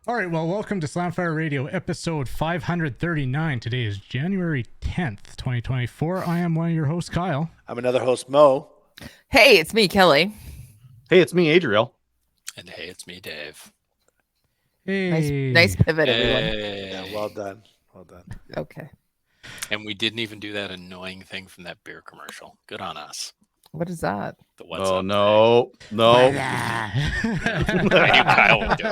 All right, well, welcome to Slamfire Radio, episode 539. Today is January 10th, 2024. I am one of your hosts, Kyle. I'm another host, Mo. Hey, it's me, Kelly. Hey, it's me, Adriel. And hey, it's me, Dave. Hey. Nice pivot, everyone. Hey. Yeah, well done. Well done. Okay. And we didn't even do that annoying thing from that beer commercial. Good on us. What is that? The what's Oh, up no. I knew Kyle would do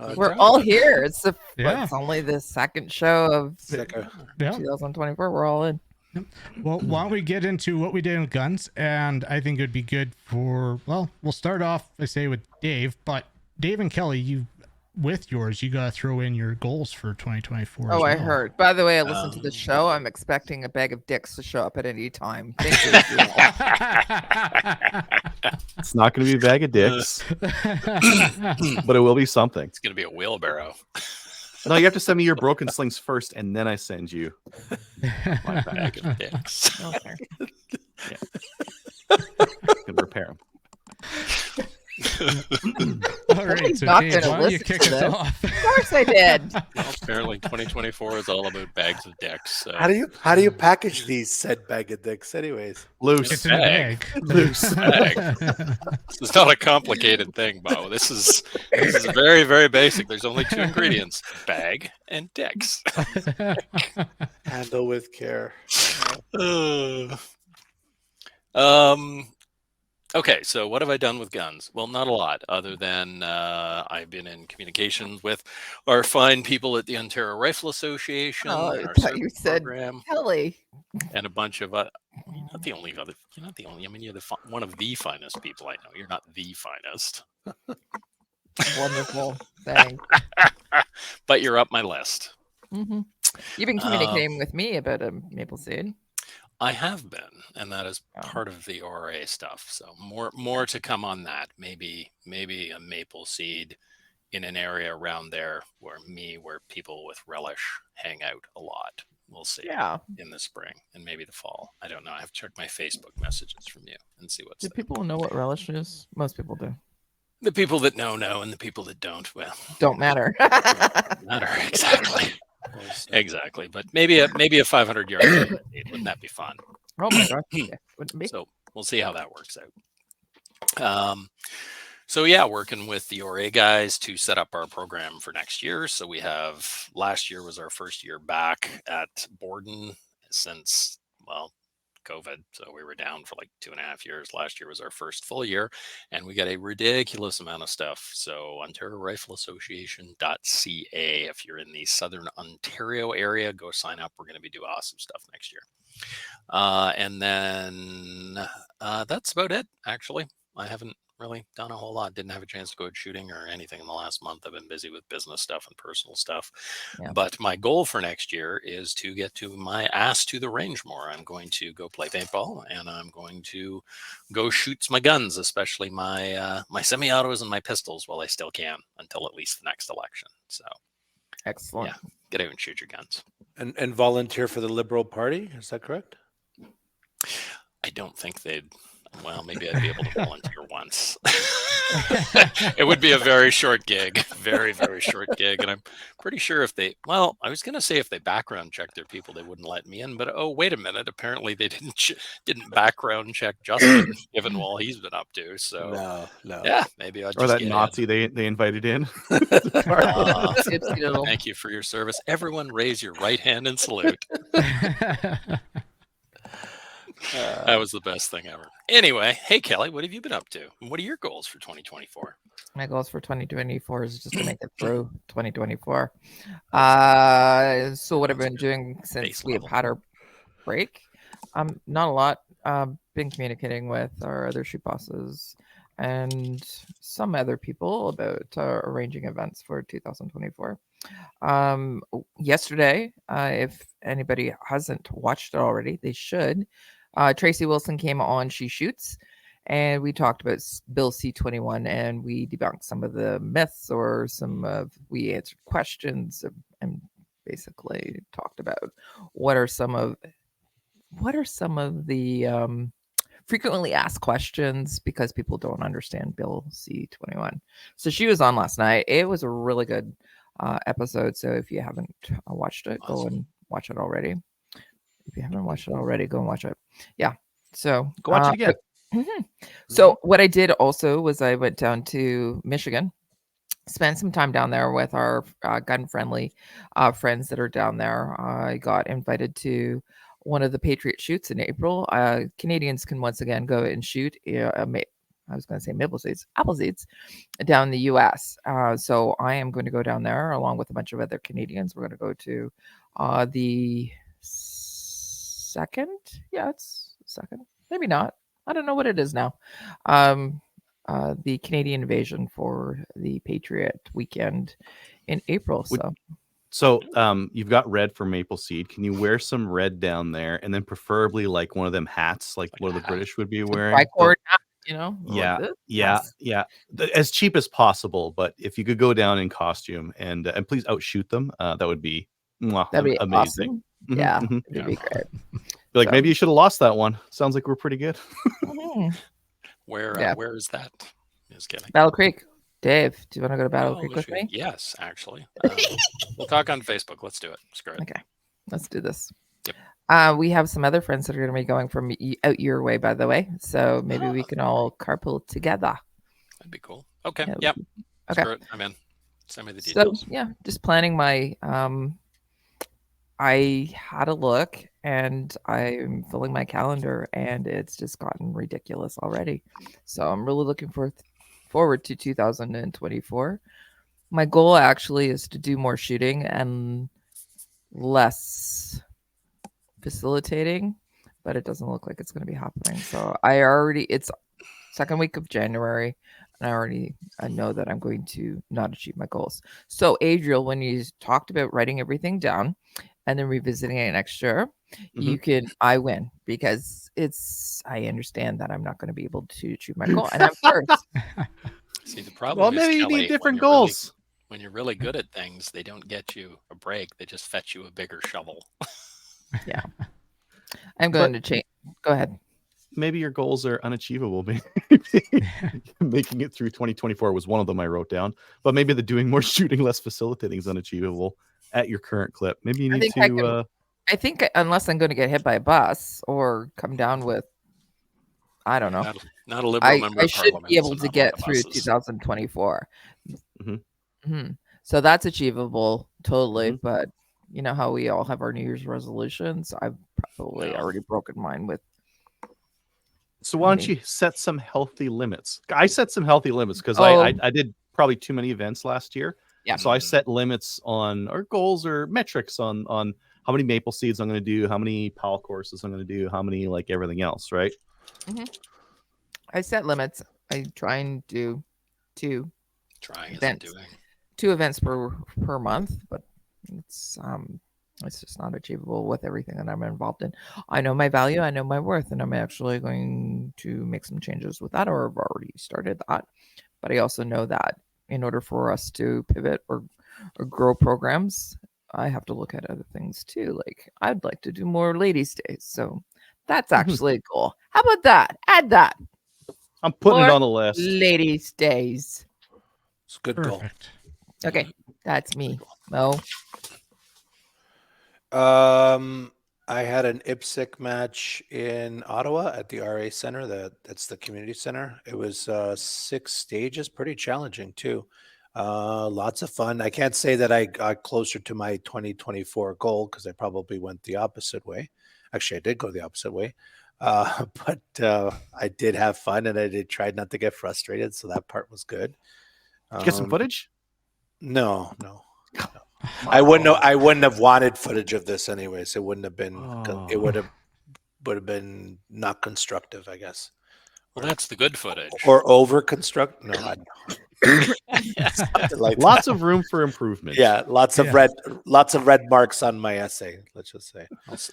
it. We're all here. It's Yeah. it's only the second show of Yeah. 2024. We're all in. Well, why don't we get into what we did with guns? And I think it would be good for, well, we'll start off, I say, with Dave. But Dave and Kelly, with yours, you got to throw in your goals for 2024. Oh, as I well. heard. By the way, I listened to the show. I'm expecting a bag of dicks to show up at any time. Thank you. It's not going to be a bag of dicks, but it will be something. It's going to be a wheelbarrow. No, you have to send me your broken slings first, and then I send you My bag of dicks. Okay. You can repair them. All right, so not Dave, gonna why don't you listen kick to us this. off? Of course I did. Well, apparently 2024 is all about bags of dicks. So. How do you package these said bag of dicks, anyways? Loose. It's in a bag. Loose. Bag. This is not a complicated thing, Bo. This is very, very basic. There's only two ingredients: bag and dicks. Handle with care. Okay, so what have I done with guns? Well, not a lot, other than I've been in communications with our fine people at the Ontario Rifle Association, Oh, I our thought you service said program, Kelly. and a bunch of you're not the only other. You're not the only. I mean, you're one of the finest people I know. You're not the finest, Wonderful. Thanks. but you're up my list. Mm-hmm. You've been communicating with me about a maple seed. I have been, and that is part of the ORA stuff. So more to come on that. Maybe a maple seed in an area around there where people with relish hang out a lot. We'll see. Yeah. In the spring and maybe the fall. I don't know. I have to check my Facebook messages from you and see what's Do there. people know what relish is? Most people do. The people that know, and the people that don't, well, Don't matter. don't matter exactly. Exactly, but maybe a 500-yard wouldn't that be fun? Oh my gosh. Yeah. Wouldn't it be? So we'll see how that works out. So yeah, working with the ORA guys to set up our program for next year. So we have, last year was our first year back at Borden since, well, COVID. So we were down for like 2.5 years. Last year was our first full year, and we got a ridiculous amount of stuff. So Ontario Rifle Association.ca. If you're in the Southern Ontario area, go sign up. We're going to be doing awesome stuff next year. And then that's about it, actually. I haven't really done a whole lot. Didn't have a chance to go out shooting or anything in the last month. I've been busy with business stuff and personal stuff. Yeah. But my goal for next year is to get to my ass to the range more. I'm going to go play paintball, and I'm going to go shoot my guns, especially my semi-autos and my pistols while I still can, until at least the next election. So Excellent. yeah, get out and shoot your guns. And volunteer for the Liberal Party, is that correct? I don't think they'd. Well, maybe I'd be able to volunteer once. It would be a very short gig, very, very short gig. And I'm pretty sure I was going to say if they background check their people, they wouldn't let me in. But, oh, wait a minute. Apparently they didn't background check Justin, given all he's been up to. So, No. yeah, maybe I'll just Or that get Nazi they invited in. Thank you for your service. Everyone raise your right hand and salute. That was the best thing ever. Anyway, hey, Kelly, what have you been up to? What are your goals for 2024? My goals for 2024 is just to make it through 2024. So what I've been doing since Base we have level. had our break, not a lot. Been communicating with our other shoot bosses and some other people about arranging events for 2024. Yesterday, if anybody hasn't watched it already, they should. Tracy Wilson came on She Shoots, and we talked about Bill C-21, and we debunked some of the myths, or we answered questions, and basically talked about what are some of the frequently asked questions because people don't understand Bill C-21. So she was on last night. It was a really good episode. So if you haven't watched it, go and watch it already. If you haven't watched it already, go and watch it. Yeah. So Go watch it again. So what I did also was I went down to Michigan, spent some time down there with our gun-friendly friends that are down there. I got invited to one of the Patriot shoots in April. Canadians can once again go and shoot. I was going to say maple seeds, apple seeds, down in the U.S. So I am going to go down there along with a bunch of other Canadians. We're going to go to the second. Yeah, it's second. Maybe not. I don't know what it is now. The Canadian invasion for the Patriot weekend in April. So you've got red for maple seed. Can you wear some red down there, and then preferably like one of them hats, like what the British would be wearing? Tricord hat, you know? Yeah, like yeah. As cheap as possible, but if you could go down in costume and please outshoot them, that would be That'd be amazing. Awesome. Yeah, it'd be great. Like maybe you should have lost that one. Sounds like we're pretty good. Where is that? Just kidding. Battle Creek. Dave, do you want to go to Battle Creek with me? Yes, actually. We'll talk on Facebook. Let's do it. Screw it. Okay, let's do this. Yep. We have some other friends that are going to be going from out your way, by the way. So maybe we can all carpool together. That'd be cool. Okay. Yeah, Yep. Okay. Screw it. I'm in. Send me the details. So yeah, just planning my. I had a look and I'm filling my calendar and it's just gotten ridiculous already. So I'm really looking forward to 2024. My goal actually is to do more shooting and less facilitating, but it doesn't look like it's going to be happening. So it's second week of January and I know that I'm going to not achieve my goals. So Adriel, when you talked about writing everything down and then revisiting it next year, I win because I understand that I'm not going to be able to achieve my goal. And I'm first. See, the problem is, maybe you Kelly, need different goals. When you're really good at things, they don't get you a break. They just fetch you a bigger shovel. Yeah. I'm going to change. Go ahead. Maybe your goals are unachievable. Making it through 2024 was one of them I wrote down. But maybe the doing more shooting, less facilitating is unachievable at your current clip. Maybe you need to... I think unless I'm going to get hit by a bus or come down with, I don't know. Not a liberal member I of should parliament, be able so to not get on the through buses. 2024. So that's achievable totally. But you know how we all have our New Year's resolutions? I've probably already broken mine with. So why don't you set some healthy limits? I set some healthy limits because I did probably too many events last year. Yeah. So I set limits on our goals or metrics on how many maple seeds I'm going to do, how many PAL courses I'm going to do, how many like everything else, right? I set limits. I try and do two events per month, but it's just not achievable with everything that I'm involved in. I know my value, I know my worth, and I'm actually going to make some changes with that, or I've already started that. But I also know that in order for us to pivot or grow programs, I have to look at other things too. Like I'd like to do more ladies' days. So that's actually a goal. How about that? Add that. I'm putting it on the list. Ladies' days. It's a good goal. Okay. That's me. Mo. I had an IPSC match in Ottawa at the RA Center. That's the community center. It was 6 stages, pretty challenging too. Lots of fun. I can't say that I got closer to my 2024 goal because I probably went the opposite way. Actually, I did go the opposite way. But I did have fun and I did try not to get frustrated. So that part was good. Did you get some footage? No. I wouldn't have wanted footage of this anyways. It wouldn't have been. It would have been not constructive, I guess. Well, that's the good footage. Or over construct. No, I like lots of room for improvement. Yeah, lots of red marks on my essay. Let's just say.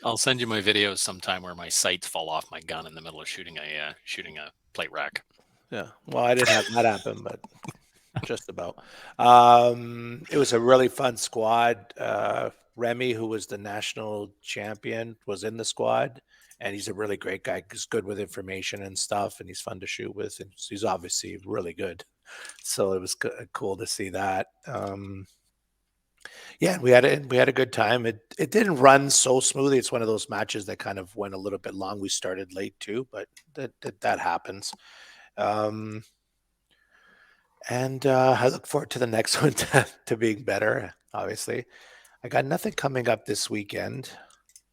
I'll send you my videos sometime where my sights fall off my gun in the middle of shooting a plate rack. Yeah. Well, I didn't have that happen, but. Just about. It was a really fun squad. Remy, who was the national champion, was in the squad, and he's a really great guy. He's good with information and stuff, and he's fun to shoot with, and he's obviously really good. So it was cool to see that. Yeah, we had a good time. It didn't run so smoothly. It's one of those matches that kind of went a little bit long. We started late too, but that happens. Um, and I look forward to the next one to being better. Obviously, I got nothing coming up this weekend,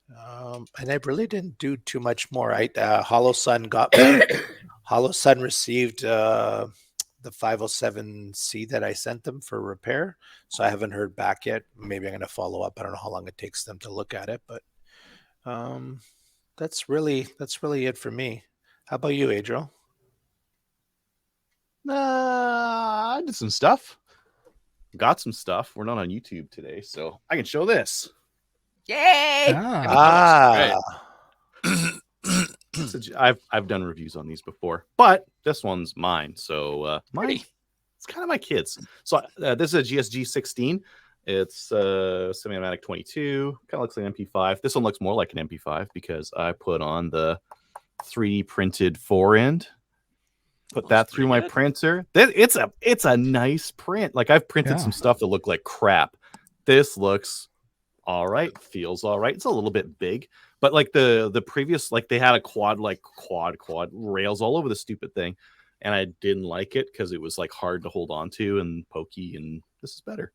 and I really didn't do too much more. Hollow Sun got Hollow Sun received the 507C that I sent them for repair. So I haven't heard back yet. Maybe I'm going to follow up. I don't know how long it takes them to look at it, but that's really it for me. How about you, Adriel? I did some stuff. Got some stuff. We're not on YouTube today, so I can show this. Yay! I've done reviews on these before, but this one's mine. So it's kind of my kids. So this is a GSG 16. It's semi-automatic 22. Kind of looks like an MP5. This one looks more like an MP5 because I put on the 3D printed forend. Put that through my printer. It's a nice print. Like I've printed some stuff that look like crap. This looks all right. Feels all right. It's a little bit big, but like the previous, like they had a quad rails all over the stupid thing, and I didn't like it because it was like hard to hold on to and pokey. And this is better.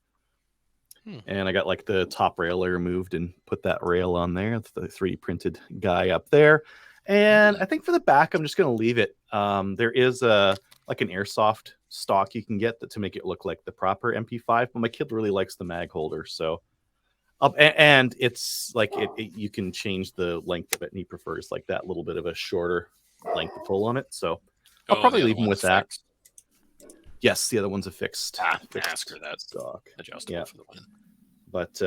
And I got like the top rail removed and put that rail on there. The 3D printed guy up there. And I think for the back, I'm just going to leave it. There is like an airsoft stock you can get to make it look like the proper MP5, but my kid really likes the mag holder. So, and it's like you can change the length of it, and he prefers like that little bit of a shorter length to pull on it. So I'll probably leave him with that. Fixed. Yes, the other one's a fixed Ask her that stock. Adjustable for the win. But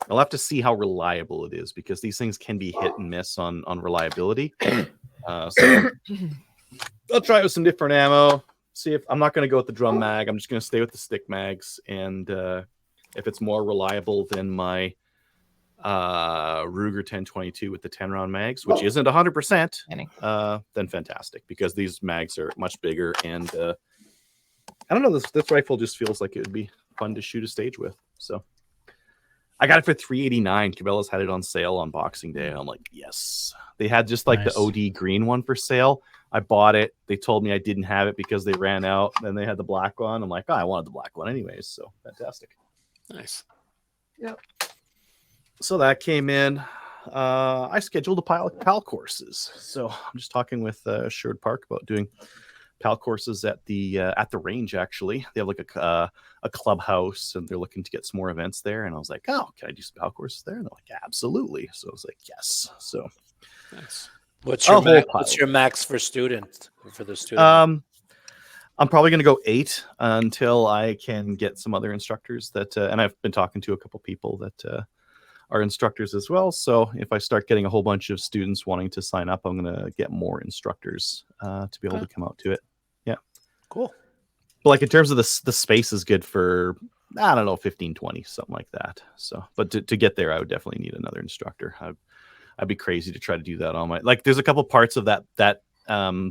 I'll have to see how reliable it is because these things can be hit and miss on reliability. So I'll try it with some different ammo. See if I'm not going to go with the drum mag. I'm just going to stay with the stick mags. And if it's more reliable than my Ruger 1022 with the 10 round mags, which isn't 100%, then fantastic because these mags are much bigger. And I don't know, this rifle just feels like it would be fun to shoot a stage with. So I got it for $389. Cabela's had it on sale on Boxing Day. I'm like, yes. They had just like the OD green one for sale. I bought it. They told me I didn't have it because they ran out. Then they had the black one. I'm like, I wanted the black one anyways. So fantastic. Nice. Yep. So that came in. I scheduled a PAL courses. So I'm just talking with Sherwood Park about doing PAL courses at the range. Actually, they have like a clubhouse, and they're looking to get some more events there. And I was like, oh, can I do some PAL courses there? And they're like, absolutely. So I was like, yes. So nice. What's your max for student for the student? I'm probably going to go 8 until I can get some other instructors that, and I've been talking to a couple people that are instructors as well. So if I start getting a whole bunch of students wanting to sign up, I'm going to get more instructors to be able to come out to it. Yeah. Cool. But like in terms of the space is good for, I don't know, 15, 20, something like that. So, but to get there, I would definitely need another instructor. I'd be crazy to try to do that on my, like there's a couple parts of that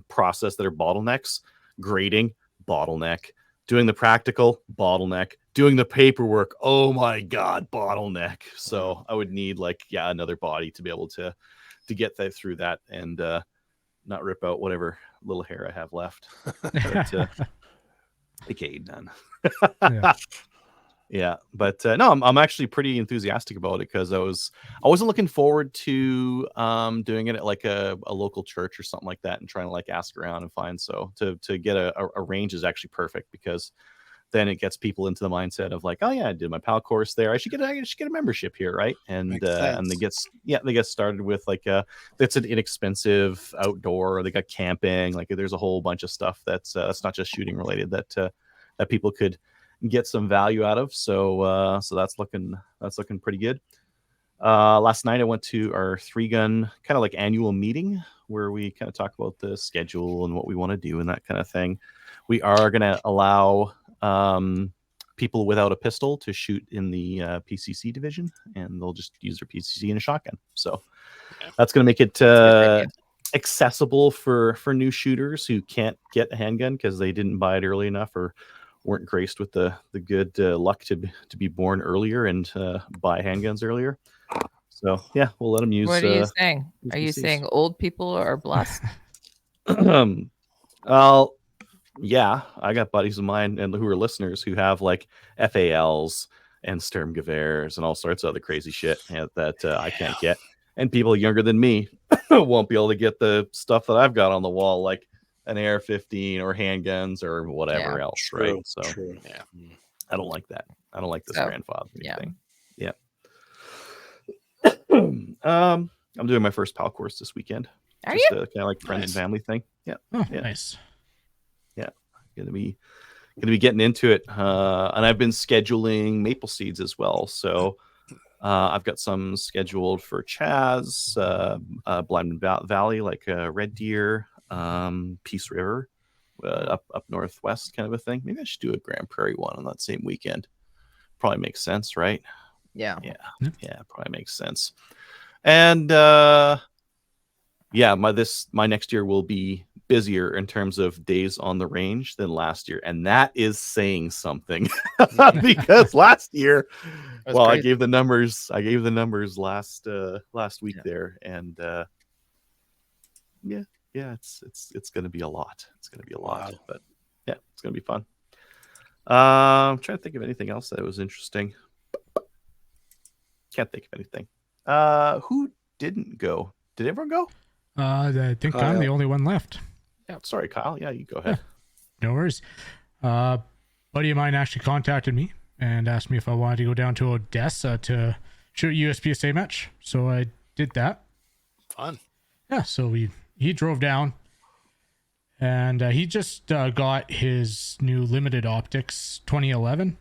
process that are bottlenecks. Grading, bottleneck. Doing the practical, bottleneck. Doing the paperwork, oh my god, bottleneck. So I would need another body to be able to get that through that and not rip out whatever little hair I have left. But, aka none. Yeah, but no, I'm actually pretty enthusiastic about it because I wasn't looking forward to doing it at like a local church or something like that and trying to like ask around and find. So to get a range is actually perfect because then it gets people into the mindset of like, oh yeah, I did my PAL course there. I should get a membership here, right? And they get started with like it's an inexpensive outdoor. Or they got camping. Like there's a whole bunch of stuff that's not just shooting related that people could get some value out of. So that's looking pretty good. Last night I went to our 3-gun kind of like annual meeting where we kind of talk about the schedule and what we want to do and that kind of thing. We are going to allow people without a pistol to shoot in the PCC division, and they'll just use their PCC in a shotgun. So that's going to make it accessible for new shooters who can't get a handgun because they didn't buy it early enough or weren't graced with the good luck to be born earlier and buy handguns earlier. So yeah, we'll let them use. What are you saying? Are you saying old people are blessed? Well, yeah, I got buddies of mine and who are listeners who have like FALs and Sturmgewehrs and all sorts of other crazy shit that I can't get. And people younger than me won't be able to get the stuff that I've got on the wall, like an AR-15 or handguns or whatever else, right? So Yeah. I don't like that. I don't like this grandfathering thing. Yeah. I'm doing my first PAL course this weekend. Are Just you? kind of like friend and family thing. Yeah. Oh, yeah. nice. Yeah. Gonna be getting into it. And I've been scheduling maple seeds as well. So I've got some scheduled for Chaz, Blind Valley, like Red Deer, Peace River, up northwest kind of a thing. Maybe I should do a Grand Prairie one on that same weekend. Probably makes sense, right? Yeah. Probably makes sense. And my next year will be busier in terms of days on the range than last year, and that is saying something because last year, I gave the numbers last week there, and it's going to be a lot. It's going to be a lot, but yeah, it's going to be fun. I'm trying to think of anything else that was interesting. Can't think of anything. Who didn't go? Did everyone go? I think I'm the only one left. Yeah, sorry, Kyle. Yeah, you go ahead. Yeah, no worries. Buddy of mine actually contacted me and asked me if I wanted to go down to Odessa to shoot a USPSA match. So I did that. Fun. Yeah, so he drove down, and he just got his new limited optics 2011,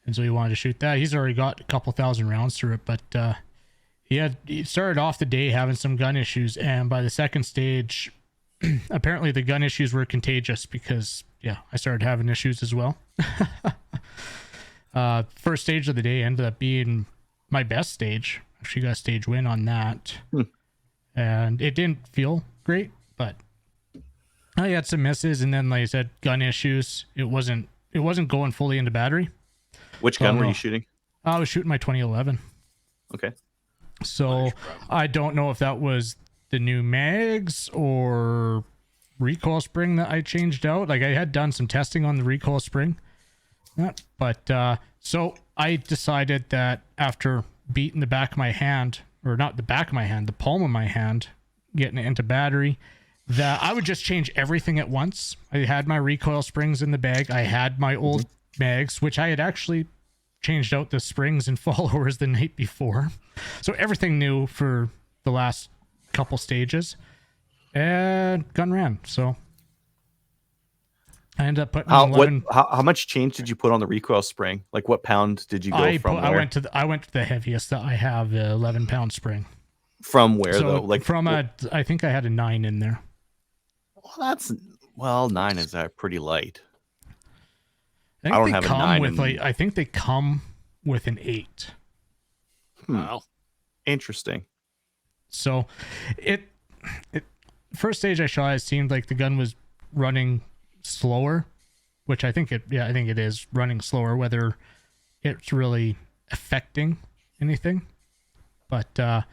and so he wanted to shoot that. He's already got a couple thousand rounds through it, but he started off the day having some gun issues, and by the second stage, apparently the gun issues were contagious because I started having issues as well. First stage of the day ended up being my best stage. Actually got a stage win on that. And it didn't feel great, but I had some misses, and then like I said, gun issues. It wasn't going fully into battery. Which gun were you shooting? I was shooting my 2011. Okay. So I don't know if that was the new mags or recoil spring that I changed out. Like I had done some testing on the recoil spring, but so I decided that after beating the back of my hand, or not the back of my hand, the palm of my hand, getting it into battery, that I would just change everything at once. I had my recoil springs in the bag. I had my old mags, which I had actually changed out the springs and followers the night before. So everything new for the last couple stages, and gun ran. So I ended up putting how much change did you put on the recoil spring? Like what pound did you go from? I went to the heaviest that I have, the 11-pound spring. From where though? Like from I think I had a 9 in there. Well, 9 is pretty light. I don't have a 9. I think they come with an 8. Wow, interesting. So, it first stage I shot, it seemed like the gun was running slower, which I think it is running slower. Whether it's really affecting anything, but so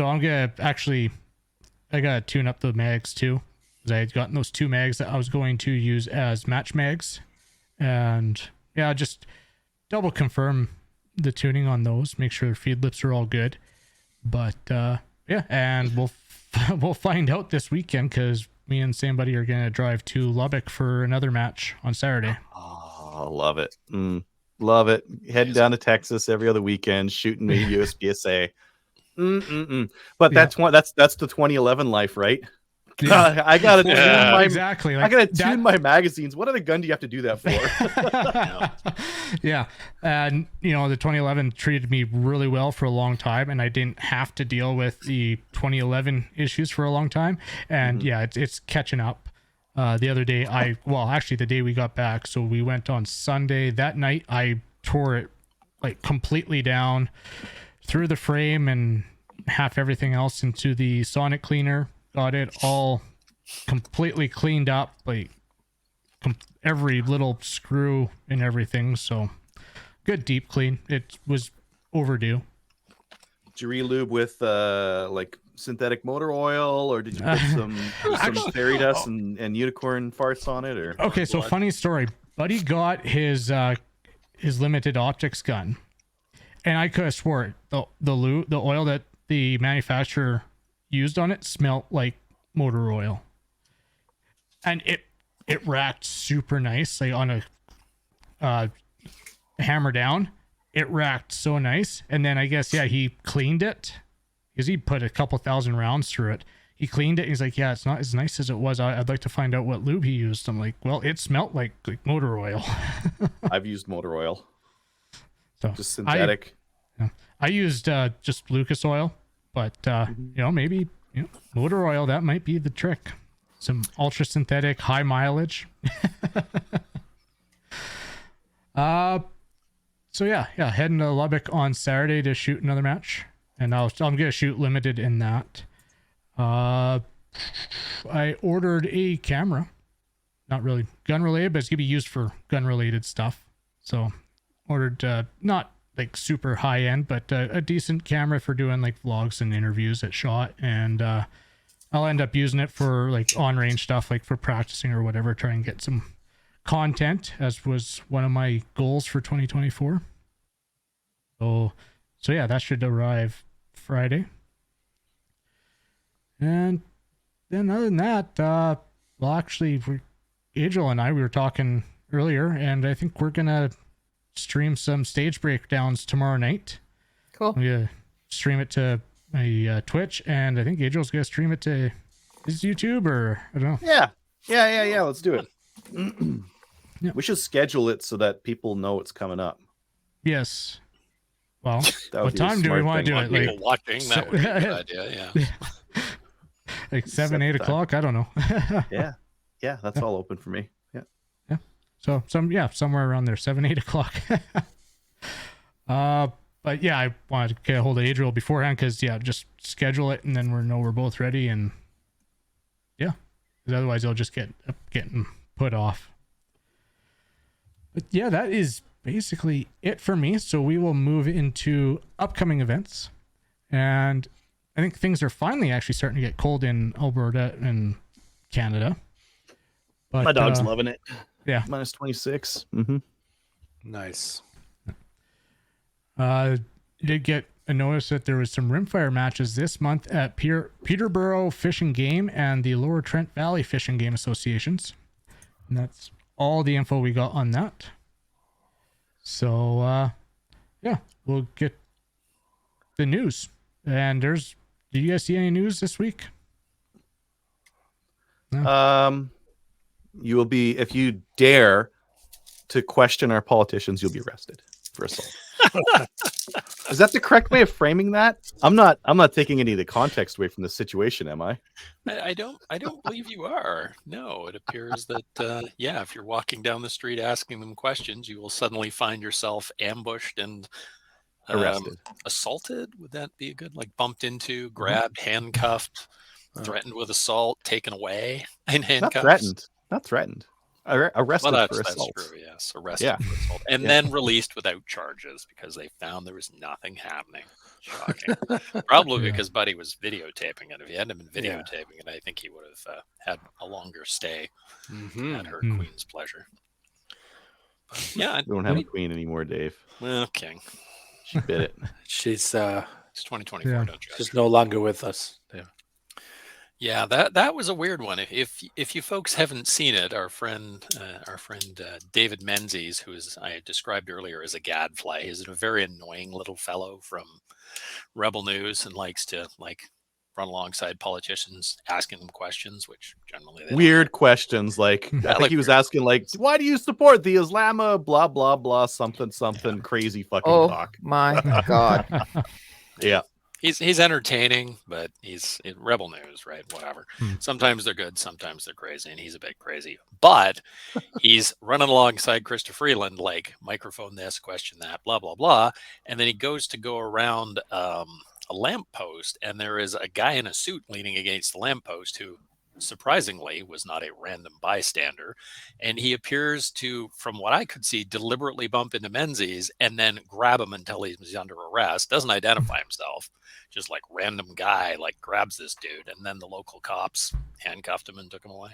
I'm gonna I gotta tune up the mags too, because I had gotten those 2 mags that I was going to use as match mags, and just double confirm the tuning on those, make sure the feed lips are all good. But and we'll find out this weekend, because me and somebody are gonna drive to Lubbock for another match on Saturday. Oh, love it. Love it. Heading down to Texas every other weekend, shooting me USPSA. But that's the 2011 life, right? Yeah. I gotta tune my exactly. I gotta tune my magazines. What other gun do you have to do that for? Yeah, and the 2011 treated me really well for a long time, and I didn't have to deal with the 2011 issues for a long time. And it's catching up. The other day, actually the day we got back, so we went on Sunday. That night, I tore it like completely down, threw the frame and half everything else into the sonic cleaner. Got it all completely cleaned up, like every little screw and everything. So good deep clean. It was overdue. Did you re-lube with like synthetic motor oil, or did you put some fairy dust and unicorn farts on it? Or okay, so funny story. Buddy got his limited optics gun, and I could have swore the oil that the manufacturer used on it smelled like motor oil, and it racked super nice, like on a hammer down. It racked so nice, and then I guess he cleaned it because he put a couple thousand rounds through it. He cleaned it. He's like, yeah, it's not as nice as it was. I'd like to find out what lube he used. I'm like, well, it smelled like motor oil. I've used motor oil, so just synthetic. I used just Lucas oil, but maybe motor oil, that might be the trick. Some ultra synthetic, high mileage. So heading to Lubbock on Saturday to shoot another match, and I'm gonna shoot limited in that. I ordered a camera, not really gun related, but it's gonna be used for gun related stuff. So ordered not like super high end, but a decent camera for doing like vlogs and interviews at SHOT, and I'll end up using it for like on range stuff, like for practicing or whatever, try and get some content, as was one of my goals for 2024. So that should arrive Friday. And then other than that, actually, Adriel and I, we were talking earlier, and I think we're gonna stream some stage breakdowns tomorrow night. Cool. We're gonna stream it to my Twitch, and I think Adriel's gonna stream it to his YouTube, or I don't know. Yeah. Let's do it. Yeah. We should schedule it so that people know it's coming up. Yes. Well, That would what be a time do we smart want to thing. do it? People watching, that would be a good idea. Yeah. Like 7-8 o'clock? I don't know. Yeah, that's all open for me. Yeah. So somewhere around there, 7-8 o'clock. But yeah, I wanted to get a hold of Adriel beforehand because just schedule it and then we're both ready, and because otherwise it'll just getting put off. But yeah, that is basically it for me. So we will move into upcoming events, and I think things are finally actually starting to get cold in Alberta and Canada. But, My dog's loving it. Yeah. Minus 26. Nice. Did get a notice that there was some rimfire matches this month at Peterborough Fish and Game and the Lower Trent Valley Fish and Game Associations. And that's all the info we got on that. So, we'll get the news. And do you guys see any news this week? No? You will be, if you dare to question our politicians, you'll be arrested for assault. Is that the correct way of framing that? I'm not taking any of the context away from the situation, am I? I don't believe you are. No, it appears that if you're walking down the street asking them questions, you will suddenly find yourself ambushed and Arrested. Assaulted. Would that be a good, like, bumped into, grabbed, handcuffed, threatened with assault, taken away in handcuffs? Not threatened. Arrested for assault. That's true, yes. Arrested for assault. And then released without charges because they found there was nothing happening. Shocking. Probably because Buddy was videotaping it. If he hadn't been videotaping it, I think he would have had a longer stay at her queen's pleasure. But, yeah. We don't have a queen anymore, Dave. Well, King. She bit it. She's It's 2024. Yeah. Don't judge she's her. no longer with us. Yeah. Yeah, that was a weird one. If you folks haven't seen it, our friend David Menzies, who I described earlier as a gadfly, is a very annoying little fellow from Rebel News and likes to run alongside politicians, asking them questions, which generally they Weird questions, like I think he was asking, like, why do you support the Islama? Blah blah blah, something crazy fucking talk. My God. Yeah. He's entertaining, but he's in Rebel News, right? Whatever. Hmm. Sometimes they're good, sometimes they're crazy, and he's a bit crazy. But he's running alongside Krista Freeland, like microphone this, question that, blah blah blah, and then he goes to go around a lamppost, and there is a guy in a suit leaning against the lamppost who, surprisingly, was not a random bystander, and he appears to, from what I could see, deliberately bump into Menzies and then grab him until he's under arrest. Doesn't identify himself, just like random guy like grabs this dude, and then the local cops handcuffed him and took him away.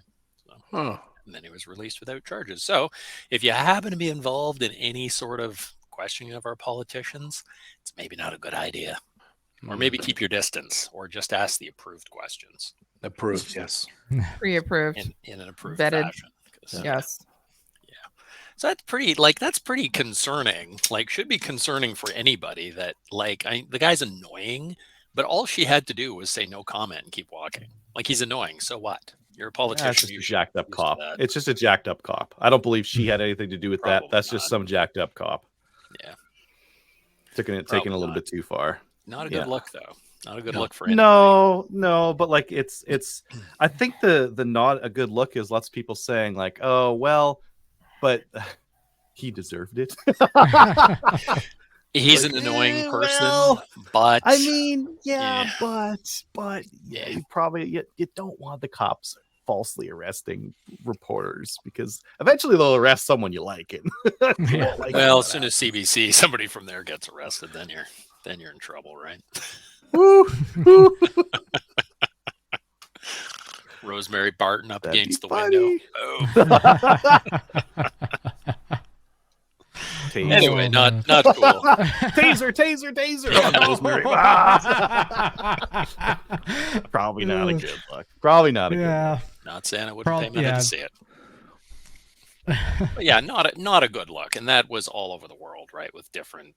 So, and then he was released without charges. So if you happen to be involved in any sort of questioning of our politicians, it's maybe not a good idea. Or maybe keep your distance, or just ask the approved questions. Approved, yes. Pre-approved. In an approved Vetted. fashion. Yes. So that's pretty concerning. Like, should be concerning for anybody that, like, the guy's annoying, but all she had to do was say no comment and keep walking. Like, he's annoying. So what? You're a politician. That's just a jacked up used to cop. that. It's just a jacked up cop. I don't believe she had anything to do with that. Probably That's just not. some jacked up cop. Yeah. Taking it a little bit too far. Not a good look, though. Not a good look for anybody. No, but like it's I think the not a good look is lots of people saying like, oh well, but he deserved it. He's Like, an annoying person, well, but I mean, yeah. but you probably you don't want the cops falsely arresting reporters, because eventually they'll arrest someone you like. And Yeah. Well, as soon as CBC, somebody from there gets arrested, then you're in trouble, right? Woo, woo. Rosemary Barton up That'd against be the window. funny. Oh. Taser. Anyway, not cool. taser on Rosemary. Probably not a good look. Probably not a good look. Yeah. Not saying I wouldn't pay money yeah. to see it. But yeah, not a good look. And that was all over the world, right? With different,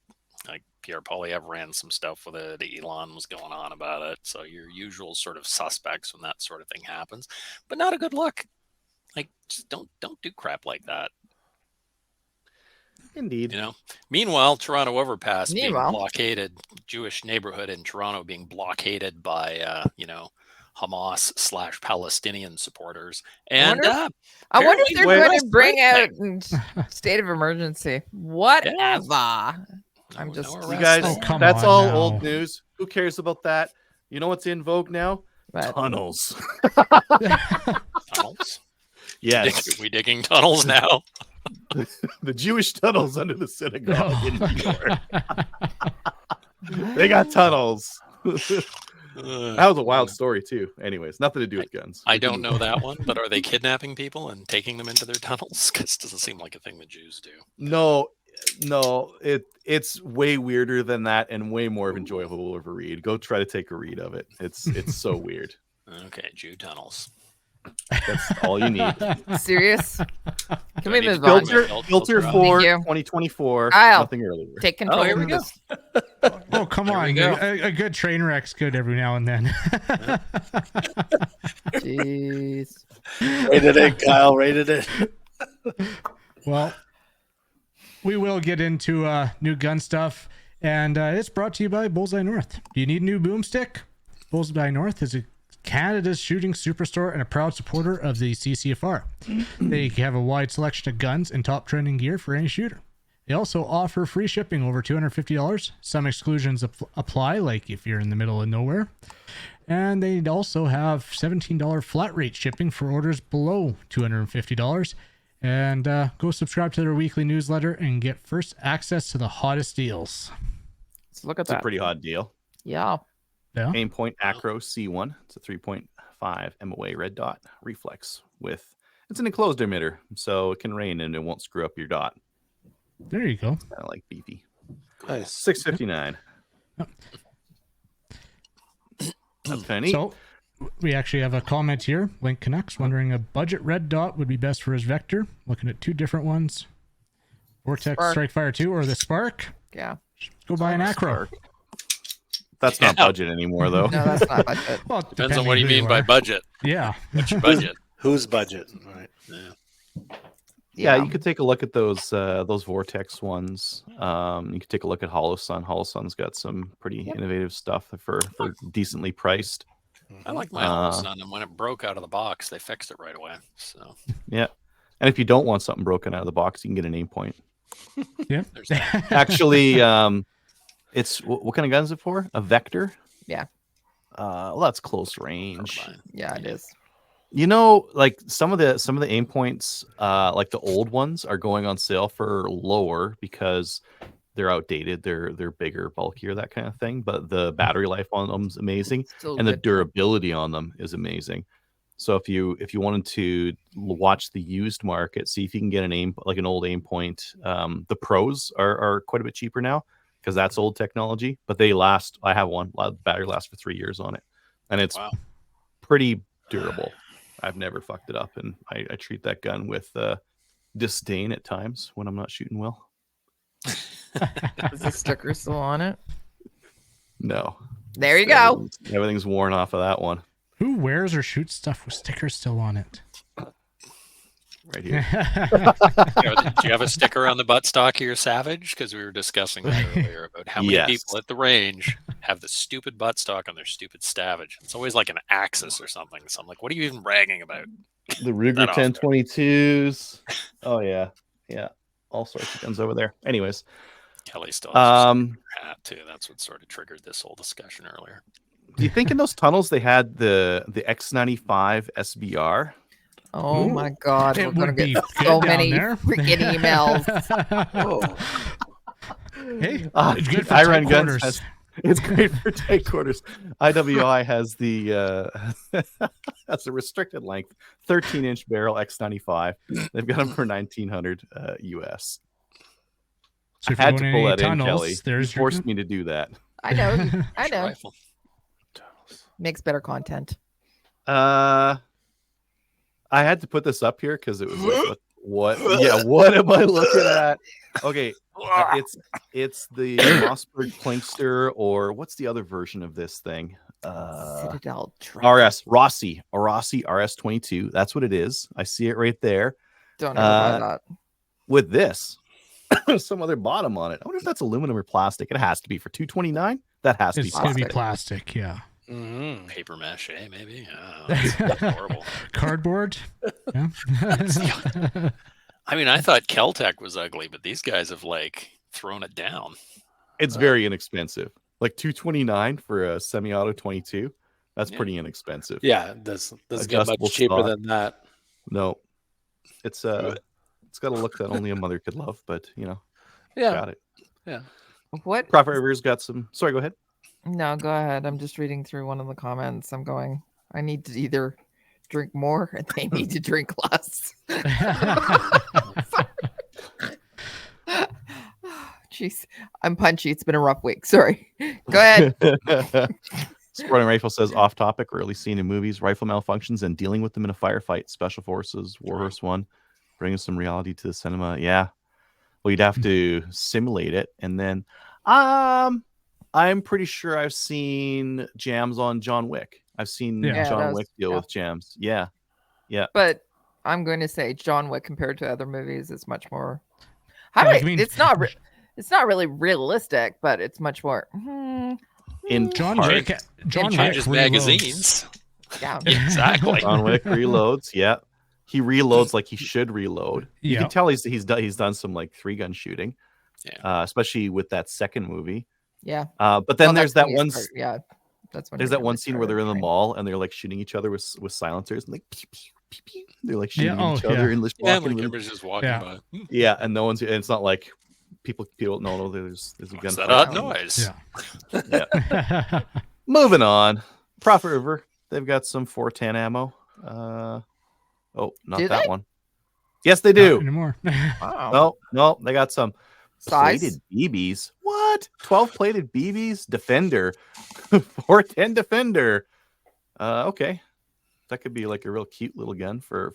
like Pierre Poilievre ran some stuff with it. Elon was going on about it. So your usual sort of suspects when that sort of thing happens, but not a good look. Like, just don't do crap like that. Indeed. You know. Meanwhile, Toronto overpass being Meanwhile. blockaded, Jewish neighborhood in Toronto being blockaded by Hamas/Palestinian supporters, and I wonder if they're apparently going to bring West out state of emergency. Whatever. I'm No just arrests. You guys, Oh, come that's on all now. old news. Who cares about that? You know what's in vogue now? but Tunnels. tunnels. Yes, We digging tunnels now. the Jewish tunnels under the synagogue in New York. Oh. They got tunnels. That was a wild Uh, story too. Anyways, nothing to do with guns. I don't know that one, but are they kidnapping people and taking them into their tunnels? Because it doesn't seem like a thing the Jews do. No, it's way weirder than that, and way more enjoyable of a read. Go try to take a read of it. It's so weird. Okay, Jew tunnels. That's all you need. serious. Can we I need move to on? Filter Thank for you. 2024. Kyle. Nothing earlier. Take control. Oh, here we of go. this. Oh, come There we on. go. A good train wreck's good every now and then. Jeez. Rated it, Kyle. Rated it. Well, we will get into new gun stuff, and it's brought to you by Bullseye North. Do you need a new boomstick? Bullseye North is Canada's shooting superstore and a proud supporter of the CCFR. They have a wide selection of guns and top trending gear for any shooter. They also offer free shipping over $250. Some exclusions apply, like if you're in the middle of nowhere. And they also have $17 flat rate shipping for orders below $250. And go subscribe to their weekly newsletter and get first access to the hottest deals. Let's look at It's a that. pretty hot deal. Yeah. Yeah. Aim Point Acro C1. It's a 3.5 MOA red dot reflex with. It's an enclosed emitter, so it can rain and it won't screw up your dot. There you go. Kind of like beefy. Nice. $6.59. A penny. So we actually have a comment here. Link Canucks wondering a budget red dot would be best for his Vector. Looking at two different ones. Vortex Spark. Strikefire 2 or the Spark. Yeah. Go buy an Acro. That's not budget anymore, though. No, that's not budget. Well, Depends on what depending you who mean by are. budget. Yeah. What's your budget? Whose budget? All right. Yeah. Yeah, you could take a look at those Vortex ones. You could take a look at Holosun. Holosun's got some pretty innovative stuff for decently priced. I like my Holosun, and when it broke out of the box, they fixed it right away. So yeah, and if you don't want something broken out of the box, you can get an aim point. Yeah. there's that. Actually, it's what kind of gun is it for? A Vector? Yeah. Well, that's close range. Carbine. Yeah, it is. You know, like some of the aim points, like the old ones, are going on sale for lower because they're outdated. They're bigger, bulkier, that kind of thing. But the battery life on them is amazing, Still and the good. durability on them is amazing. So if you wanted to watch the used market, see if you can get an old aim point. The pros are quite a bit cheaper now because that's old technology, but they last. I have one. The battery lasts for 3 years on it, and it's pretty durable. I've never fucked it up, and I treat that gun with disdain at times when I'm not shooting well. Is the sticker still on it? No. There you go. Everything's worn off of that one. Who wears or shoots stuff with stickers still on it? Right here. Do you have a sticker on the buttstock of your Savage? Because we were discussing that earlier about how many people at the range have the stupid buttstock on their stupid Savage. It's always like an Axis or something. So I'm like, what are you even bragging about? The Ruger 1022s. Oh yeah, all sorts of guns over there. Anyways, Kelly still has a hat too. That's what sort of triggered this whole discussion earlier. Do you think in those tunnels they had the X95 SBR? Oh my God, It we're gonna would be get good so down many there. freaking emails. Hey, Ah, it's good for I tight Run Guns quarters. has- It's great for tight quarters. IWI has the that's a restricted length 13-inch barrel X95. They've got them for $1,900 US. So if I you're had to going pull any that in, tunnels, Kelly. You there's your forced me to do that. I know. I It's a know. rifle. Makes better content. I had to put this up here because it was like, what? Yeah, what am I looking at? Okay, it's the Mossberg Plinkster, or what's the other version of this thing? Citadel Rossi RS22. That's what it is. I see it right there. Don't ever buy that. With this, some other bottom on it. I wonder if that's aluminum or plastic. It has to be for $229. That has to be it's going to be plastic. plastic, yeah. Mm-hmm. Paper mache, maybe. That's horrible. Cardboard. Yeah. I mean, I thought Keltec was ugly, but these guys have like thrown it down. It's very inexpensive. Like $229 for a semi-auto 22. That's pretty inexpensive. Yeah, doesn't get much cheaper than that. No, it's got a look that only a mother could love, but got it. Yeah. What? Prophet River's got some. Sorry, go ahead. No, go ahead. I'm just reading through one of the comments. I'm going, I need to either drink more and they need to drink less. Jeez, I'm punchy. It's been a rough week. Sorry. Go ahead. Sporting Rifle says off topic, rarely seen in movies, rifle malfunctions and dealing with them in a firefight. Special Forces, Warhorse 1, bringing some reality to the cinema. Yeah. Well, you'd have to simulate it. And then I'm pretty sure I've seen jams on John Wick. I've seen John Wick deal with jams. Yeah. Yeah. But I'm going to say John Wick compared to other movies is much more. It's not really realistic, but it's much more. In John Wick changes magazines. Yeah. Exactly. John Wick reloads. Yeah. He reloads like he should reload. You can tell he's done some like 3-gun shooting. Yeah. Especially with that second movie. Yeah. But then there's that one. Yeah. That's when there's that one scene where they're in the mall and they're like shooting each other with silencers and like pew, pew, pew, pew. They're like shooting each other and like everybody's just walking by. Yeah, and no one's. And it's not like people no. There's a gun. What's that odd noise? Yeah. Moving on. Prophet River. They've got some 410 ammo. Not that one. Yes, they do. Not anymore. Wow. No, they got some size plated BBs. What? 12 plated BBs? Defender. 410 Defender. Okay. That could be like a real cute little gun for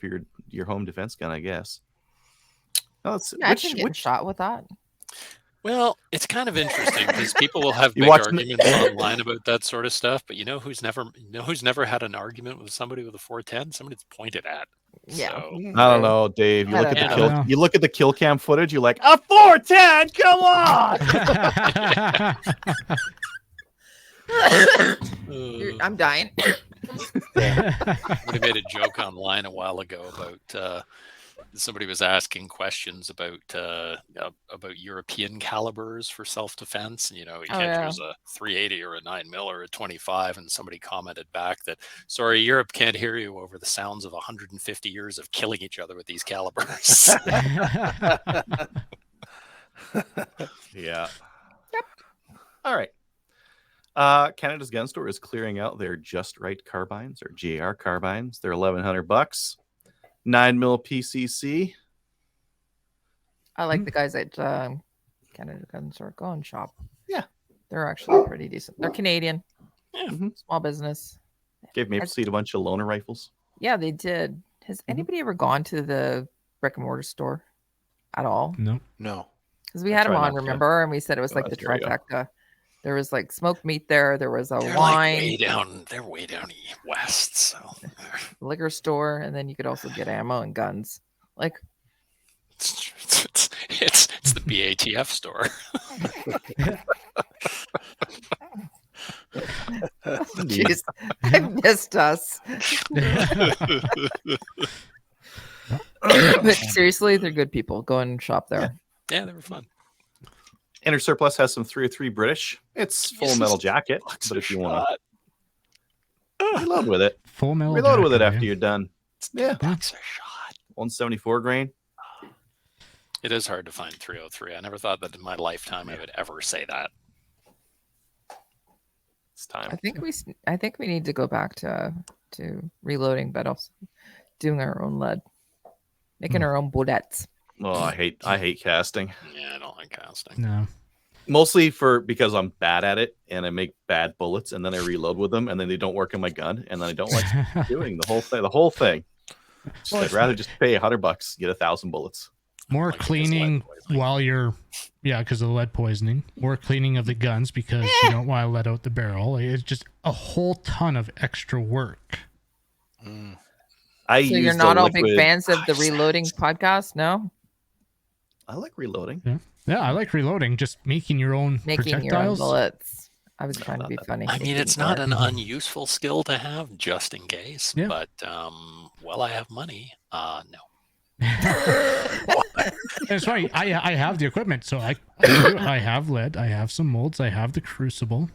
your home defense gun, I guess. Which shot with that? Well, it's kind of interesting because people will have big arguments online about that sort of stuff, but you know who's never had an argument with somebody with a 410? Somebody that's pointed at. Yeah. So, I don't know, Dave. You I look at don't the know. kill. You look at the kill cam footage. You're like, a 410. Come on. I'm dying. somebody made a joke online a while ago about somebody was asking questions about European calibers for self-defense. You know, you can't yeah. use a 380 or a 9mm or a 25. And somebody commented back that, sorry, Europe can't hear you over the sounds of 150 years of killing each other with these calibers. Yeah. Yep. All right. Canada's Gun Store is clearing out their Just Right carbines or JR carbines. They're $1,100. 9mm PCC. I like the guys at Canada Gun Store. Go and shop. Yeah. They're actually pretty decent. They're Canadian. Yeah. Small business. Gave Maple Seed a bunch of loaner rifles. Yeah, they did. Has anybody ever gone to the brick and mortar store at all? Nope. No. Because we I had them try on, not to remember? And we said it was go like the that area. trifecta. There was like smoked meat there. There was a They're wine, they're way down west. So liquor store, and then you could also get ammo and guns. Like, it's the BATF store. jeez, I missed us. But seriously, they're good people. Go and shop there. Yeah, they were fun. Inner Surplus has some 303 British. It's full metal jacket, but if you want to reload with it, Full metal. reload with it jacket, after you're done. Yeah, Bucks a shot. 174 grain. It is hard to find 303. I never thought that in my lifetime I would ever say that. It's time. I think we need to go back to reloading, but also doing our own lead, making our own bullets. Oh, I hate casting. Yeah, I don't like casting. No. Mostly because I'm bad at it and I make bad bullets and then I reload with them and then they don't work in my gun and then I don't like doing the whole thing. So I'd rather just pay $100, get 1,000 bullets. More Like it is cleaning lead poisoning. while you're, because of the lead poisoning. More cleaning of the guns because you don't want to let out the barrel. It's just a whole ton of extra work. I So use you're the not all big liquid- fans of the reloading podcast, no? I like reloading. Yeah, I like reloading. Just making your own Making your own projectiles. bullets. I was trying to be funny. I mean, it's not an unuseful skill to have, just in case. Yeah. But well, I have money. No. It's funny. I have the equipment, so I have lead. I have some molds. I have the crucible.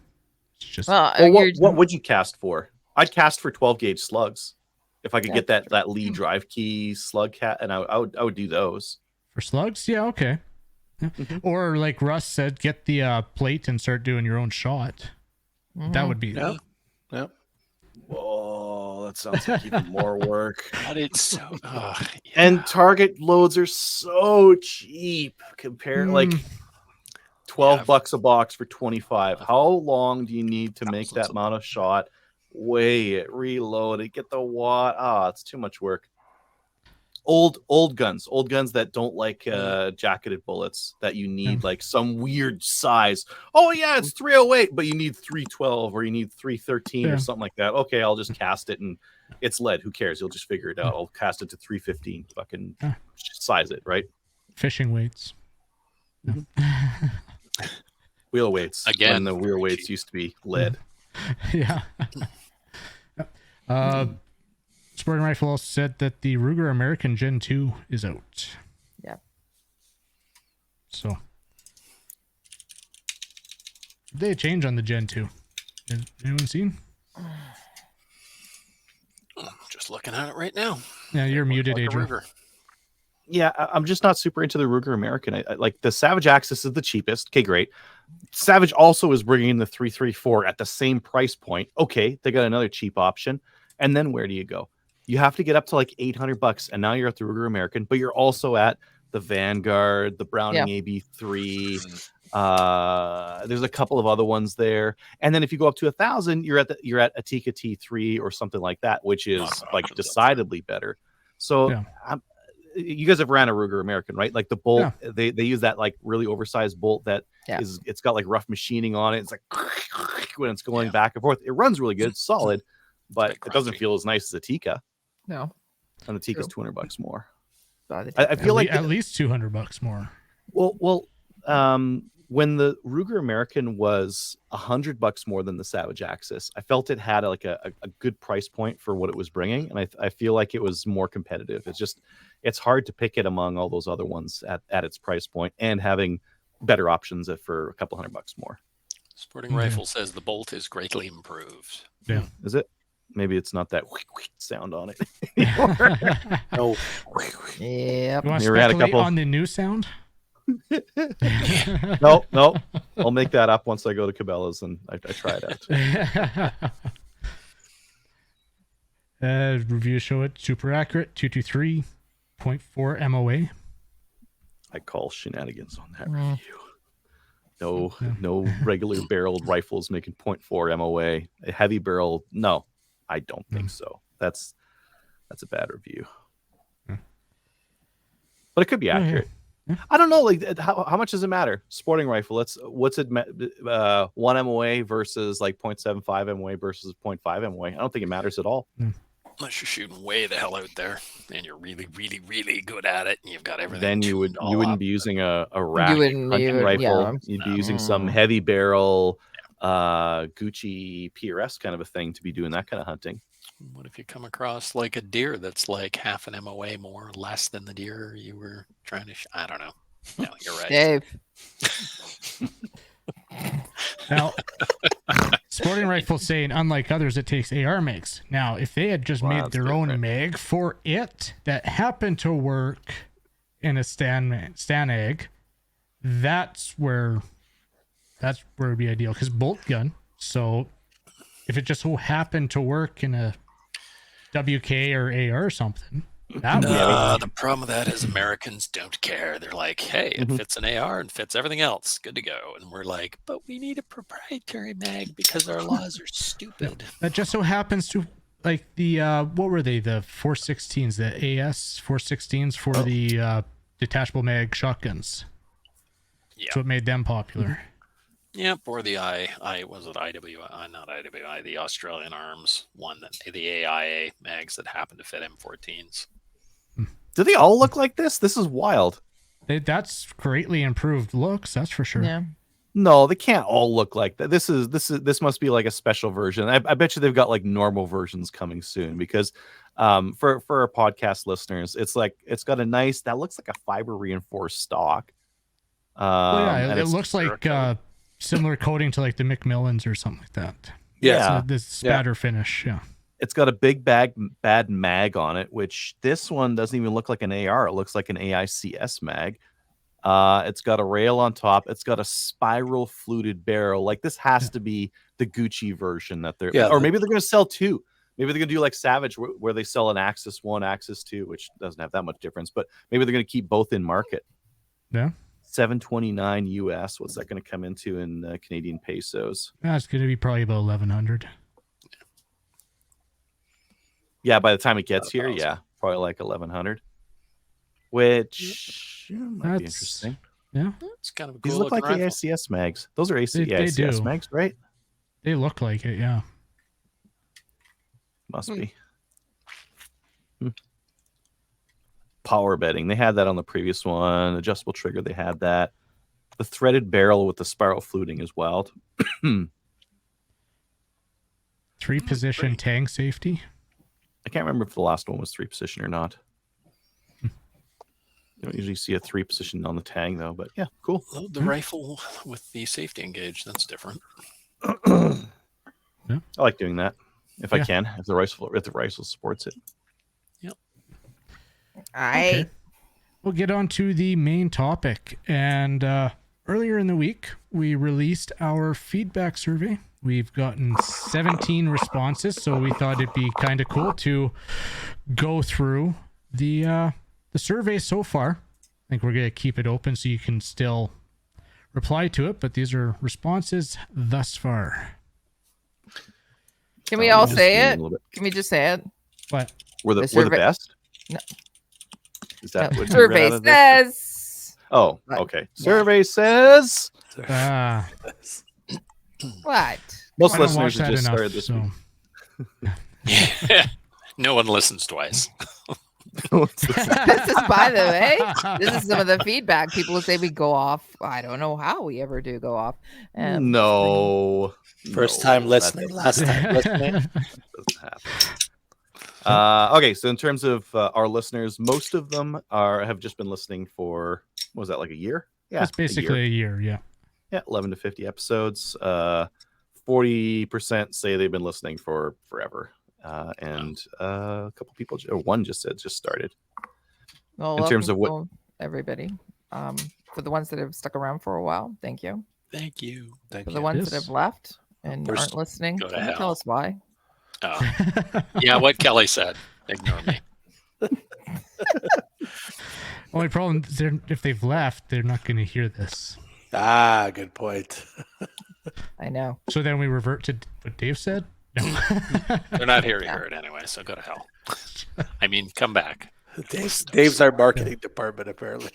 It's just Well, Well, what would you cast for? I'd cast for 12 gauge slugs. If I could get that Lee drive key slug cat, and I would do those. for slugs. Yeah, okay. Yeah. Or like Russ said, get the plate and start doing your own shot. That would be Yeah. Yeah. Whoa, that sounds like even more work. But it's so. And target loads are so cheap compared, like $12 a box for 25. How long do you need to make that amount of shot? Weigh it, reload it, get the wad. It's too much work. Old guns that don't like jacketed bullets that you need like some weird size. Oh yeah, it's 308, but you need 312 or you need 313 or something like that. Okay, I'll just cast it and it's lead. Who cares? You'll just figure it out. I'll cast it to 315. Fucking size it, right? fishing weights. Wheel weights. Again, when the wheel weights used to be lead. Yeah. Sporting Rifle also said that the Ruger American Gen 2 is out. Yeah. So, they change on the Gen 2. Has anyone seen? Just looking at it right now. Yeah, you're muted, Like a Adriel. Ruger. Yeah, I'm just not super into the Ruger American. I like the Savage Axis is the cheapest. Okay, great. Savage also is bringing in the 334 at the same price point. Okay, they got another cheap option. And then where do you go? You have to get up to like $800, and now you're at the Ruger American, but you're also at the Vanguard, the Browning AB3. There's a couple of other ones there, and then if you go up to 1,000, you're at a Tikka T3 or something like that, which is like decidedly better. So you guys have ran a Ruger American, right? Like the bolt, they use that like really oversized bolt that it's got like rough machining on it. It's like when it's going back and forth. It runs really good, it's solid, but it doesn't feel as nice as a Tikka. No. and the teak is True. $200 more. By the I feel like at least $200 more. Well, when the Ruger American was $100 more than the Savage Axis, I felt it had like a good price point for what it was bringing, and I feel like it was more competitive. It's hard to pick it among all those other ones at its price point and having better options for a couple $100 more. Sporting Rifle says the bolt is greatly improved. Yeah. Is it? Maybe it's not that sound on it anymore. No. Yep. You want to Here we had a speculate couple- on the new sound? No. I'll make that up once I go to Cabela's and I try it out. Reviews show it super accurate, 223.4 MOA. I call shenanigans on that Mm. review. No regular barreled rifles making 0.4 MOA. A heavy barrel, no, I don't think so. That's a bad review. But it could be accurate. Yeah. I don't know. Like, how much does it matter? Sporting rifle. What's it? 1 MOA versus like 0.75 MOA versus 0.5 MOA. I don't think it matters at all. Unless you're shooting way the hell out there and you're really, really, really good at it and you've got everything. Then you wouldn't be using a rack wouldn't- hunting you would- rifle. yeah. You'd be using some heavy barrel, Gucci PRS kind of a thing to be doing that kind of hunting. What if you come across like a deer that's like half an MOA more or less than the deer you were trying to I don't know. No, you're right. Dave. Now, Sporting Rifle saying, unlike others, it takes AR mags. Now, if they had just Well, made that's their own different. mag for it that happened to work in a Stan egg, that's where it'd be ideal, because bolt gun. So if it just so happened to work in a WK or AR or something, that would The problem with that is Americans don't care. They're like, hey, it fits an AR and fits everything else. Good to go. And we're like, but we need a proprietary mag because our laws are stupid. that just so happens to, like, the what were they, the 416s, the AS 416s for the detachable mag shotguns. Yeah. So it made them popular. Yep. Or the IWI, not IWI, the Australian Arms one, that the AIA mags that happen to fit M14s. Do they all look like this? This is wild. That's greatly improved looks, that's for sure. Yeah. No, they can't all look like that. This must be like a special version. I bet you they've got like normal versions coming soon, because for our podcast listeners, it's got a nice, that looks like a fiber reinforced stock. Well, yeah, and it it's looks like similar coating to like the Macmillans or something like that. Yeah. So this spatter finish, yeah. It's got a big bad mag on it, which this one doesn't even look like an AR. It looks like an AICS mag. It's got a rail on top. It's got a spiral fluted barrel. Like, this has to be the Gucci version that they're, or maybe they're going to sell two. Maybe they're going to do like Savage, where they sell an Axis 1, Axis 2, which doesn't have that much difference, but maybe they're going to keep both in market. Yeah. $729 US. What's that going to come into in Canadian pesos? That's going to be probably about 1,100. Yeah, by the time it gets here, yeah, probably like 1,100. Which might be interesting. Yeah. It's kind of a cool These look like looking rifle. AICS mags. Those are They AICS do. mags, right? They look like it, yeah. Must be. Power bedding. They had that on the previous one. Adjustable trigger. They had that. The threaded barrel with the spiral fluting is wild. 3-position tang safety. I can't remember if the last one was 3-position or not. You don't usually see a 3-position on the tang, though. But yeah, cool. Load the rifle with the safety engage. That's different. I like doing that if I can. If the rifle supports it. Okay. We'll get on to the main topic. And earlier in the week, we released our feedback survey. We've gotten 17 responses, so we thought it'd be kind of cool to go through the survey so far. I think we're going to keep it open so you can still reply to it, but these are responses thus far. Can we all Just say a it? little bit. Can we just say it? But We're the survey- best? No. Is that No. what you Survey read out of this? says Oh, okay. Survey says what? most I don't watch listeners have that just enough, started this so. week. No one listens twice. This is, by the way, this is some of the feedback. People would say we go off. I don't know how we ever do go off. No. First No, time that listening, last time listening. doesn't happen. Okay, so in terms of our listeners, most of them have just been listening for, what was that, like a year? Yeah, It's basically a year. Yeah. Yeah, 11 to 50 episodes. 40% say they've been listening for forever. And a couple people, or one just said just started. Well, in terms of what everybody, for the ones that have stuck around for a while, thank you. Thank you. Thank For you. the ones that have left and There's- aren't listening, go to can you hell. tell us why? Yeah, what Kelly said. Ignore me. Only problem is if they've left, they're not going to hear this. Ah, good point. I know. So then we revert to what Dave said. No. They're not here to hear it anyway, so go to hell. I mean, come back. Dave's our marketing department, apparently.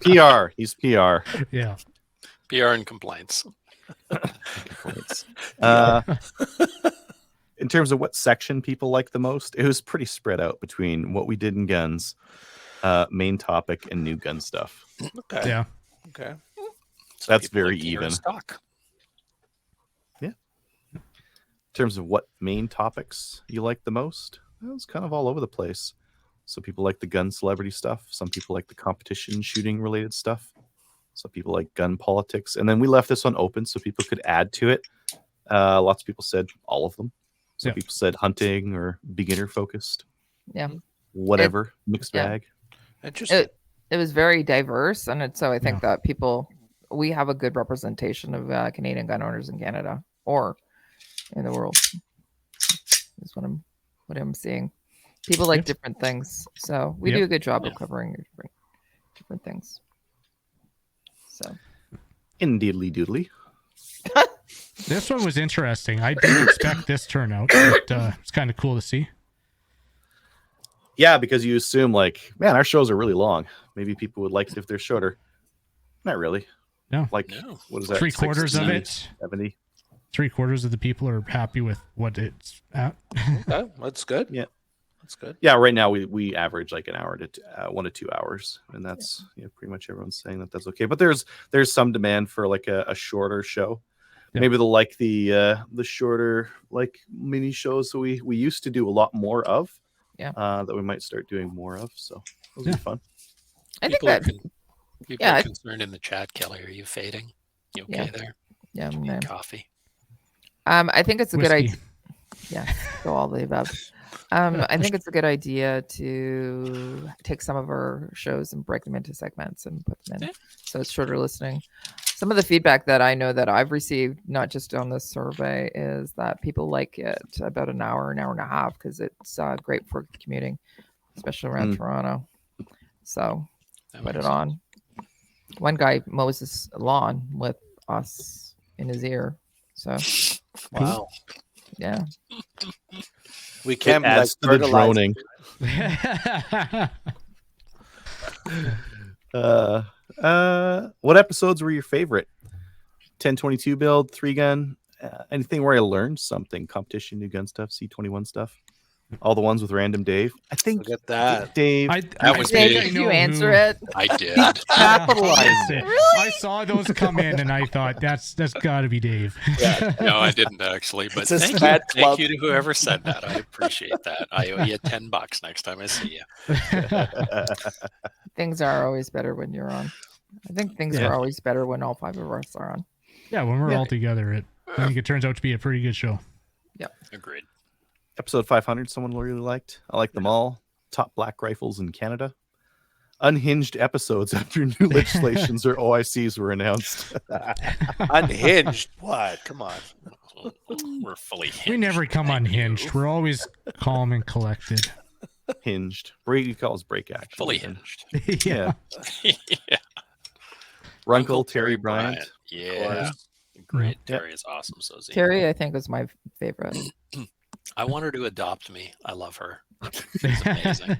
PR. He's PR. Yeah. PR and complaints. In terms of what section people like the most, it was pretty spread out between what we did in guns, main topic, and new gun stuff. Okay. Yeah. Okay. So That's people very like to hear us even. talk. In terms of what main topics you like the most, it was kind of all over the place. So people like the gun celebrity stuff. Some people like the competition shooting related stuff. Some people like gun politics. And then we left this one open so people could add to it. Lots of people said all of them. Some Yeah. people said hunting or beginner focused. Yeah. Whatever. Mixed yeah. bag. Interesting. It was very diverse, and so I think that we have a good representation of Canadian gun owners in Canada or in the world. That's what I'm seeing. People like different things, so we do a good job of covering different things. So, Indeedly doodly. This one was interesting. I didn't expect this turnout, but it's kind of cool to see. Yeah, because you assume like, man, our shows are really long. Maybe people would like it if they're shorter. Not really. No. Like, No. what is that? 3/4 of 60, it. 70. 3/4 of the people are happy with what it's at. Okay, that's good. Yeah. That's good. Yeah, right now we average like an hour to 1 to 2 hours, and that's pretty much everyone's saying that that's okay. But there's some demand for like a shorter show. Yeah. Maybe they'll like the shorter like mini shows that we used to do a lot more of. Yeah. That we might start doing more of. So it'll be fun. I think People are that people are concerned in the chat, Kelly. Are you fading? You okay there? yeah, Did you man. need coffee? I think it's a good Whiskey. idea. Yeah, go all the above. I think it's a good idea to take some of our shows and break them into segments and put them in, so it's shorter listening. Some of the feedback that I know that I've received, not just on this survey, is that people like it about an hour and a half because it's great for commuting, especially around Toronto. So That put makes it on. One guy mows his lawn with us in his ear. So Wow. yeah. We can't It be like adds to the fertilizing. droning. What episodes were your favorite? 1022 build, 3-gun, anything where I learned something, competition, new gun stuff, C21 stuff, all the ones with random Dave. I think Look at that. Dave. That was Dave, me. did you answer it? I did. capitalized it. I saw those come in and I thought that's got to be Dave. No, I didn't actually. But It's a thank stat you club. to whoever said that. I appreciate that. I owe you $10 next time I see you. Things are always better when you're on. I think things are always better when all 5 of us are on. Yeah, when we're all together, I think it turns out to be a pretty good show. Agreed. Episode 500, someone really liked. I like them all. Top black rifles in Canada. Unhinged episodes after new legislations or OICs were announced. Unhinged. What? Come on. We're fully hinged. We never come Thank unhinged. you. We're always calm and collected. Hinged. Break, you call us break action. Fully then. hinged. Yeah. Yeah. Runkle, Terry Bryant. Yeah. Great. Terry is awesome. So is he. Terry, I think, was my favorite. I want her to adopt me. I love her. She's amazing.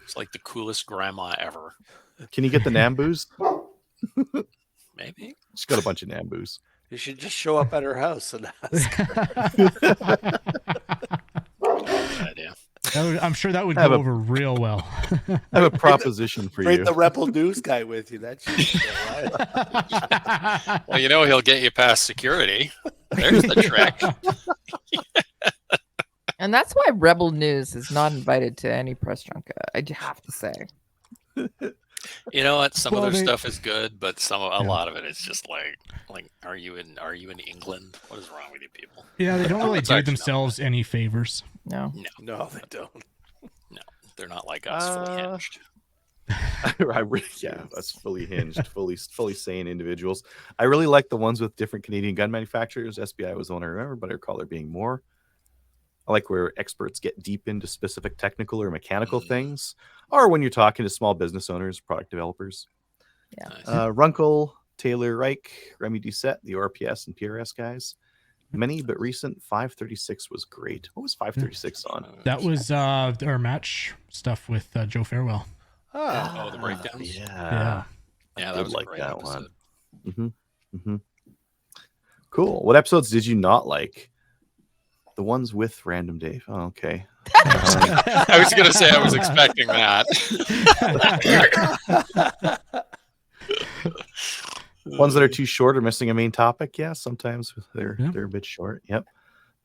It's like the coolest grandma ever. Can you get the Nambus? Maybe. She's got a bunch of Nambus. You should just show up at her house and ask. Good idea. I'm sure that would I have go a- over real well. I have a proposition for Bring you. the Rebel News guy with you. That should be right. Well, he'll get you past security. There's the trick. And that's why Rebel News is not invited to any press junket. I have to say. You know what? Some Well, of their they- stuff is good, but a Yeah. lot of it is just like, are you in England? What is wrong with you people? Yeah, they don't really It's do actually not themselves any favors. No. No, they don't. They're not like us, fully hinged. That's fully hinged, fully sane individuals. I really like the ones with different Canadian gun manufacturers. SBI was the one I remember, but I recall there being more. I like where experts get deep into specific technical or mechanical things, or when you're talking to small business owners, product developers. Yeah. Nice. Runkle, Taylor Reich, Remy Doucette, the RPS and PRS guys. Many but recent 536 was great. What was 536 on? That was our match stuff with Joe Farewell. Ah, Oh, the breakdowns? Yeah. Yeah, I that was like a great that episode. one. Cool. What episodes did you not like? The ones with Random Dave. Oh, okay. I was going to say I was expecting that. Ones that are too short or missing a main topic. Yeah, sometimes they're a bit short. Yep.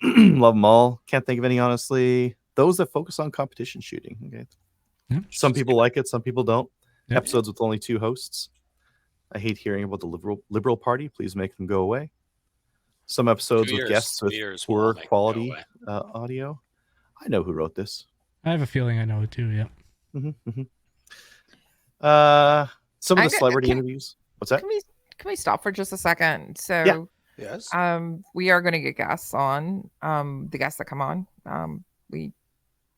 Love them all. Can't think of any, honestly. Those that focus on competition shooting. Okay. Yeah. Some people like it, some people don't. Yep. Episodes with only 2 hosts. I hate hearing about the liberal party. Please make them go away. Some episodes 2 with years. guests 2 with years will poor make them go quality away. audio. I know who wrote this. I have a feeling I know it too. Yeah. Some of I the got- celebrity can- interviews. What's that? Can we stop for just a second? So Yeah. yes. we are going to get guests on. The guests that come on, we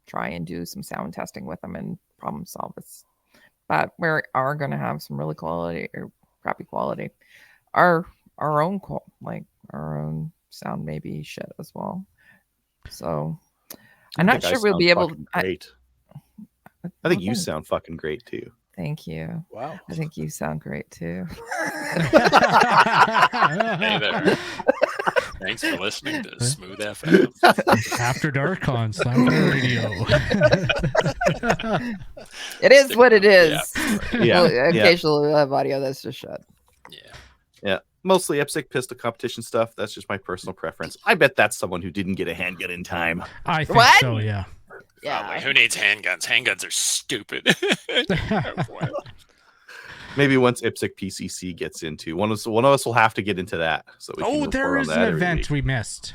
try and do some sound testing with them and problem solve this. But we are going to have some really quality or crappy quality. Our own our own sound may be shit as well. So I'm not think I sure we'll sound be able. fucking great. I think you sound fucking great too. Thank you. Wow. I think you sound great too. Hey there. Thanks for listening to Smooth FM. After Dark on Slamfire Radio. It is what it is. Yeah. Well, Yeah. occasionally we'll have audio that's just shit. Yeah. Mostly IPSC pistol competition stuff. That's just my personal preference. I bet that's someone who didn't get a handgun in time. I think What? so, yeah. Probably. Who needs handguns? Handguns are stupid. Maybe once IPSC PCC gets into one of us will have to get into that. So we can Oh, report there on is that an every event week. we missed.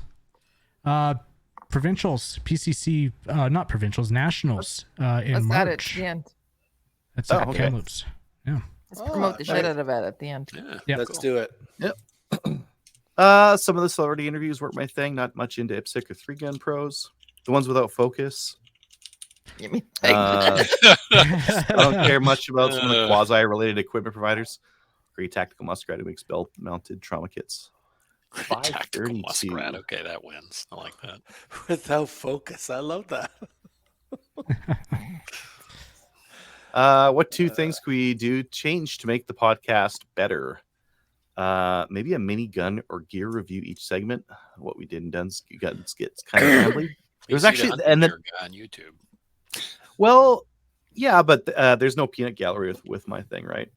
Provincials, PCC, not provincials, nationals in Let's add it at March. the end. That's Oh, at okay. Kamloops. Yeah. Let's promote the shit nice. out of it at the end. Yeah. Yep. Let's do it. Some of the celebrity interviews weren't my thing. Not much into IPSC or 3-gun pros. The ones without focus. You mean I don't care much about some of the quasi-related equipment providers. Great tactical muskrat who makes belt-mounted trauma kits. Tactical 532. muskrat. Okay, that wins. I like that. Without focus. I love that. What 2 things can we do change to make the podcast better? Maybe a mini gun or gear review each segment. What we did in Duns Guns gets kind of rambly. There's You see actually- the and then- hunting gear guy on YouTube. Well, yeah, but there's no peanut gallery with my thing, right?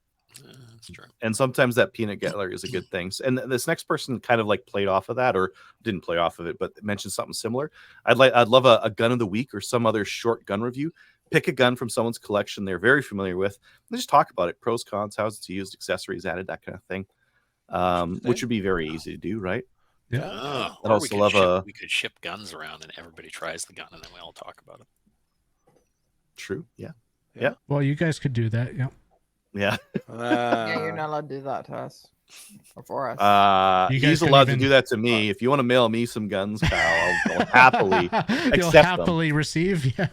That's true. And sometimes that peanut gallery is a good thing. And this next person kind of like played off of that, or didn't play off of it, but mentioned something similar. I'd love a gun of the week or some other short gun review. Pick a gun from someone's collection they're very familiar with. And just talk about it, pros, cons, how it's used, accessories added, that kind of thing. Which would be very easy to do, right? Yeah. Oh, I'd or also love we could ship guns around and everybody tries the gun and then we all talk about it. True. Yeah. Well, you guys could do that. Yeah. Yeah. yeah, you're not allowed to do that to us or for us. You guys He's can allowed even- to do that to me. If you want to mail me some guns, Kyle, I'll happily. You'll accept them. happily receive. Yeah.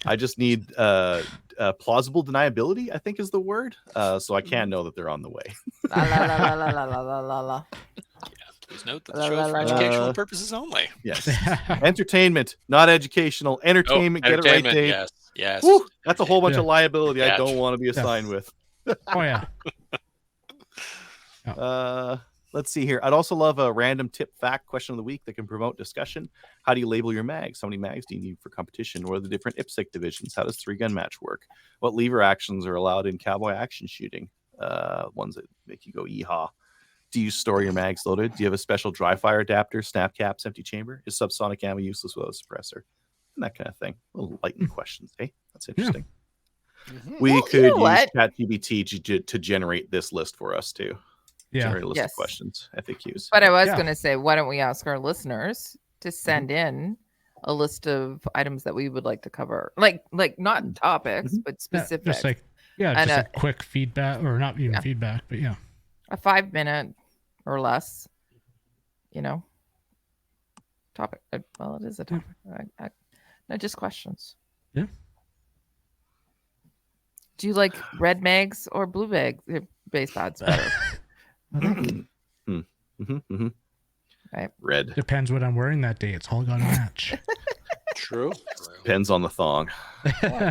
I just need plausible deniability, I think is the word. So I can know that they're on the way. La, la, la, la, la, la, la, la, la. Please note that the La, show la, is for la, la. educational purposes only. Yes. Entertainment, not educational. Entertainment, get it right, entertainment, Dave. yes. Yes. Woo, that's a whole bunch Yeah. of liability I Yeah. don't want to be assigned with. Oh yeah. Let's see here. I'd also love a random tip fact question of the week that can promote discussion. How do you label your mags? How many mags do you need for competition? What are the different IPSC divisions? How does 3-gun match work? What lever actions are allowed in cowboy action shooting? Ones that make you go yeehaw. Do you store your mags loaded? Do you have a special dry fire adapter, snap caps, empty chamber? Is subsonic ammo useless without a suppressor? And that kind of thing. Little lightning questions. Hey, that's interesting. We could use ChatGPT to generate this list for us too. Yeah. Generate a list of questions, FAQs. But I was going to say, why don't we ask our listeners to send in a list of items that we would like to cover, like not topics, but specific. Just like just a quick feedback, or not even feedback, but a 5-minute or less, topic. Well, it is a topic. No, just questions. Yeah. Do you like red mags or blue base pads better? Right. Red. Depends what I'm wearing that day. It's all gonna match. True. Depends on the thong.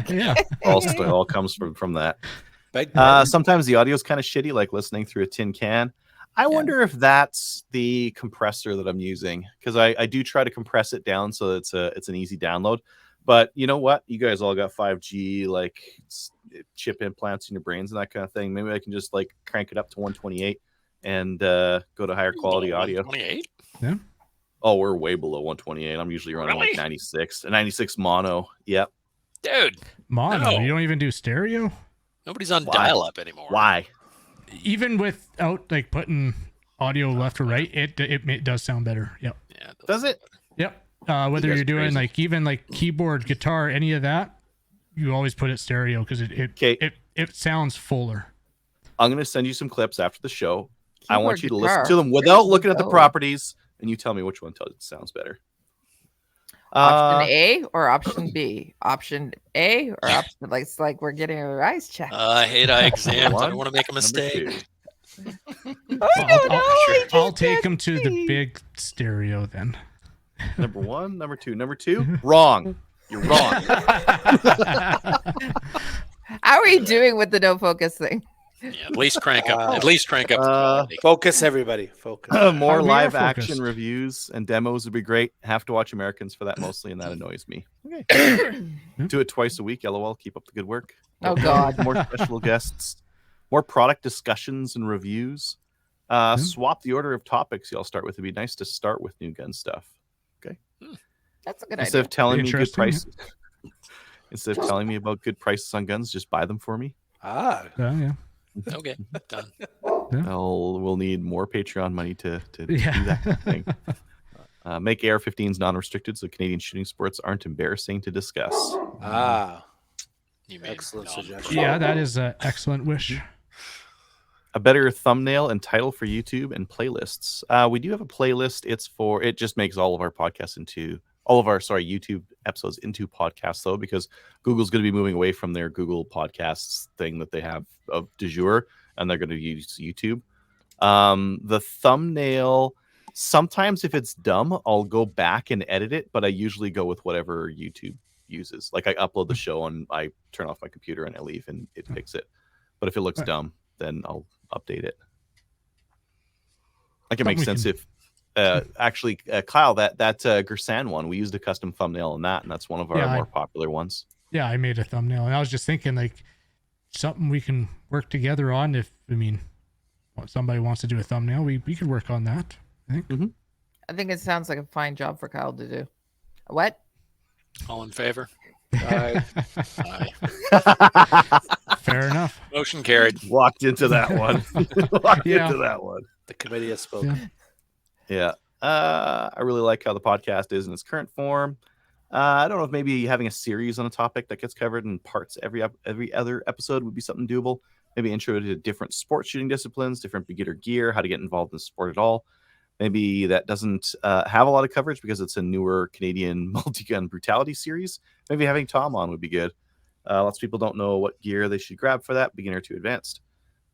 Yeah. All comes from that. Sometimes the audio is kind of shitty, like listening through a tin can. I wonder if that's the compressor that I'm using, because I do try to compress it down so it's an easy download. But you know what? You guys all got 5G, like chip implants in your brains and that kind of thing. Maybe I can just like crank it up to 128 and go to higher quality audio. 128? Yeah. Oh, we're way below 128. I'm usually running like 96. A 96 mono. Yep. Dude. Mono? No. You don't even do stereo? Nobody's on dial-up anymore. Why? Even without like putting audio left or right, it does sound better. Yep. Yeah. Does it? Yep. Whether you're doing crazy. like even like keyboard, guitar, any of that, you always put it stereo because it sounds fuller. I'm gonna send you some clips after the show. I want you to guitar. listen to them without looking at the properties, and you tell me which one sounds better. Option A or option B? Option A or option it's like we're getting our eyes checked. I hate eye exams. I don't want to make a mistake. I'll take them to the big stereo then. Number 1, number 2, number 2. Wrong. You're wrong. How are you doing with the no focus thing? Yeah, at least crank up. The quality. Focus, everybody. Focus. More live action reviews and demos would be great. Have to watch Americans for that mostly, and that annoys me. Okay. Do it twice a week. LOL. Keep up the good work. Oh God. More special guests. More product discussions and reviews. Swap the order of topics y'all start with. It'd be nice to start with new gun stuff. Okay. That's a good Instead idea. of telling me good prices. Instead of telling me about good prices on guns, just buy them for me. Yeah. Okay, done. We'll need more Patreon money to do that kind of thing. Make AR-15s non-restricted so Canadian shooting sports aren't embarrassing to discuss. Excellent suggestion. Yeah, that is an excellent wish. A better thumbnail and title for YouTube and playlists. We do have a playlist. It just makes all of our podcasts YouTube episodes into podcasts, though, because Google's going to be moving away from their Google Podcasts thing that they have of du jour, and they're going to use YouTube. The thumbnail, sometimes if it's dumb, I'll go back and edit it, but I usually go with whatever YouTube uses. Like I upload the show and I turn off my computer and I leave and it fixes it. But if it looks dumb, then I'll update it. Like it makes sense if actually Kyle, that Gersan one, we used a custom thumbnail on that, and that's one of our more popular ones. Yeah, I made a thumbnail, and I was just thinking like something we can work together on. If somebody wants to do a thumbnail, we could work on that. I think. Mm-hmm. I think it sounds like a fine job for Kyle to do. What? All in favor? Aye. Fair enough. Motion carried. Walked into that one. Into that one. The committee has spoken. Yeah. I really like how the podcast is in its current form. I don't know if maybe having a series on a topic that gets covered in parts every other episode would be something doable. Maybe intro to different sports shooting disciplines, different beginner gear, how to get involved in the sport at all. Maybe that doesn't have a lot of coverage because it's a newer Canadian multi-gun brutality series. Maybe having Tom on would be good. Lots of people don't know what gear they should grab for that, beginner to advanced.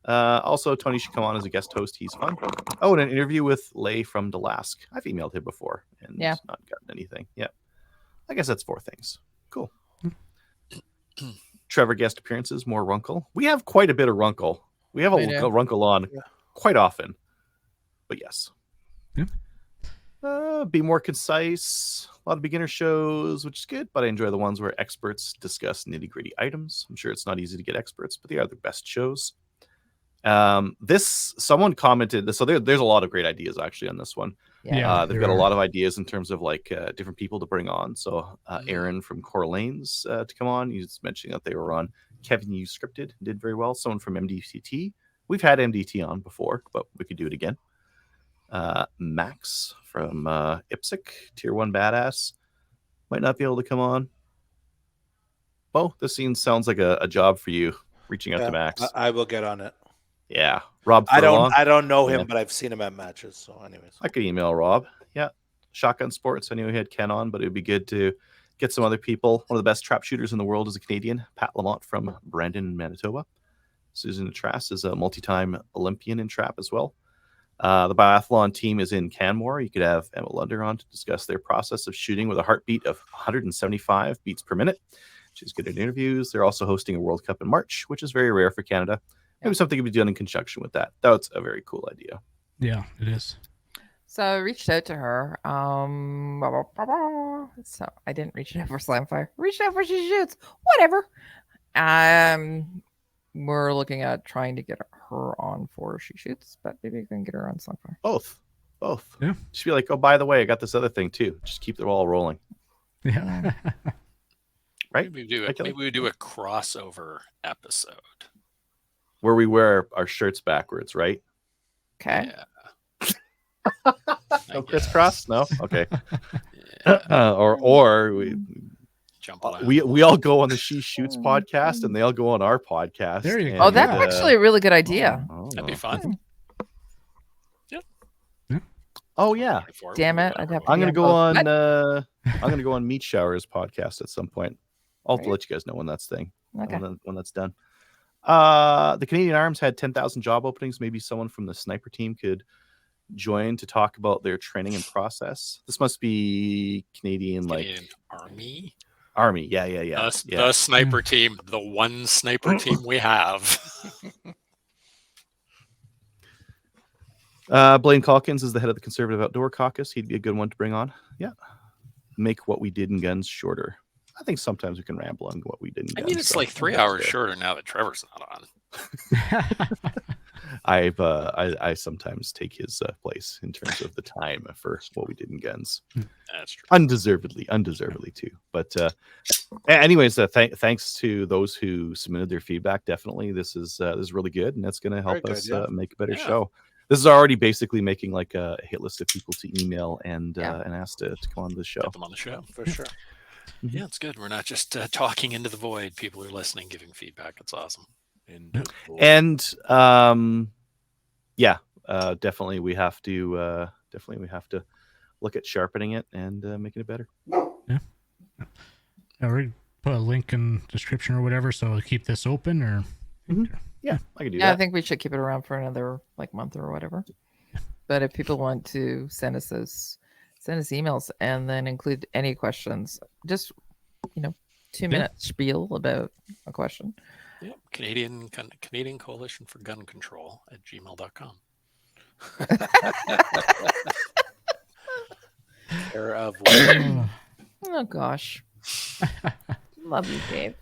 Also, Tony should come on as a guest host. He's fun. Oh, and an interview with Lay from Delask. I've emailed him before and not gotten anything. Yeah. I guess that's 4 things. Cool. Trevor guest appearances, more Runkle. We have quite a bit of Runkle. We have a Runkle on quite often. But yes. Yeah. Be more concise. A lot of beginner shows, which is good, but I enjoy the ones where experts discuss nitty-gritty items. I'm sure it's not easy to get experts, but they are the best shows. Someone commented, so there's a lot of great ideas actually on this one. Yeah, They've got a lot of ideas in terms of like different people to bring on. So Aaron from Core Lanes to come on. He's mentioning that they were on. Kevin, you scripted, did very well. Someone from MDT. We've had MDT on before, but we could do it again. Max from IPSC, Tier 1 Badass, might not be able to come on. Oh, this sounds like a job for you, reaching out to Max. I will get on it. Yeah, Rob. I Furlong. don't know him, Yeah. but I've seen him at matches. So, anyways, I could email Rob. Yeah, Shotgun Sports. I knew he had Ken on, but it would be good to get some other people. One of the best trap shooters in the world is a Canadian, Pat Lamont from Brandon, Manitoba. Susan Trask is a multi-time Olympian in trap as well. The biathlon team is in Canmore. You could have Emma Lunder on to discuss their process of shooting with a heartbeat of 175 beats per minute. She's good at interviews. They're also hosting a World Cup in March, which is very rare for Canada. Maybe something could be done in conjunction with that. That's a very cool idea. Yeah, it is. So I reached out to her. So I didn't reach out for Slamfire. Reached out for She Shoots. Whatever. We're looking at trying to get her on for She Shoots, but maybe we can get her on Slamfire. Both. Yeah. Just be like, oh, by the way, I got this other thing too. Just keep the ball rolling. Yeah. Right? Maybe we do a crossover episode where we wear our shirts backwards, right? Okay. Yeah. No crisscross? No? Okay. Yeah. Or we Jump around. we all go on the She Shoots podcast and they all go on our podcast. There you go. Oh, that's actually a really good idea. That'd be fun. Oh yeah. Damn it, I'd have to I'm be gonna on go both. on What? I'm gonna go on Meat Showers podcast at some point. I'll have to let you guys know when that's Okay. when that's done. The Canadian Arms had 10,000 job openings. Maybe someone from the sniper team could join to talk about their training and process. This must be Canadian Army. Army. Yeah. The sniper team, the one sniper team we have. Blaine Calkins is the head of the Conservative Outdoor Caucus. He'd be a good one to bring on. Yeah. Make what we did in guns shorter. I think sometimes we can ramble on what we did in guns. I mean, it's like 3 hours shorter now that Trevor's not on. I sometimes take his place in terms of the time for what we did in guns. That's true. Undeservedly too. But anyways, thanks to those who submitted their feedback. Definitely, this is really good, and that's going to help us make a better show. This is already basically making like a hit list of people to email and ask to come on the show. Get them on the show for sure. Yeah, it's good. We're not just talking into the void. People are listening, giving feedback. It's awesome. And definitely we have to look at sharpening it and making it better. Yeah, we put a link in description or whatever, so keep this open or. Yeah, I can do that. I think we should keep it around for another month or whatever. But if people want to send us emails and then include any questions, just 2-minute spiel about a question. Yeah, Canadian Coalition for Gun Control at gmail.com. Care of Oh gosh. Love you, Dave.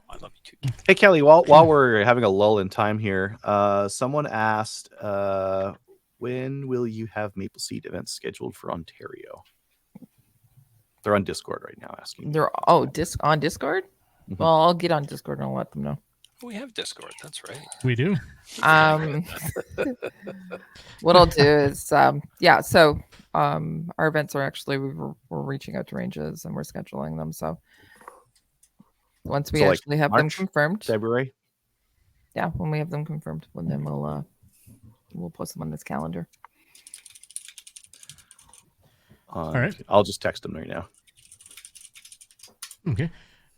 I love you too. Hey Kelly, while we're having a lull in time here, someone asked, when will you have Maple Seed events scheduled for Ontario? They're on Discord right now asking. They're on Discord? Mhm. Well, I'll get on Discord and I'll let them know. We have Discord. That's right. We do. What I'll do is, so our events are actually, we're reaching out to ranges and we're scheduling them. So once we actually have them confirmed, February. Yeah, when we have them confirmed, then we'll post them on this calendar. All right. I'll just text them right now. Okay.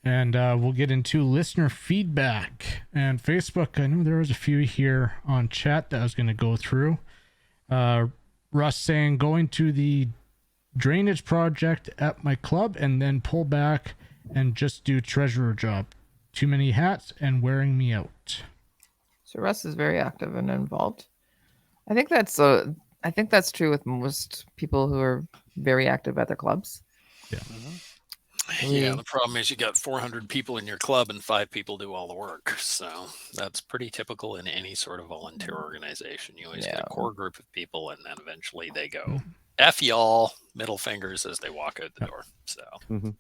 And we'll get into listener feedback and Facebook. I know there was a few here on chat that I was going to go through. Russ saying, going to the drainage project at my club and then pull back and just do treasurer job. Too many hats and wearing me out. So Russ is very active and involved. I think that's I think that's true with most people who are very active at their clubs. Yeah, the problem is you got 400 people in your club and 5 people do all the work. So that's pretty typical in any sort of volunteer organization. You always get a core group of people, and then eventually they go, F y'all, middle fingers as they walk out the door. So,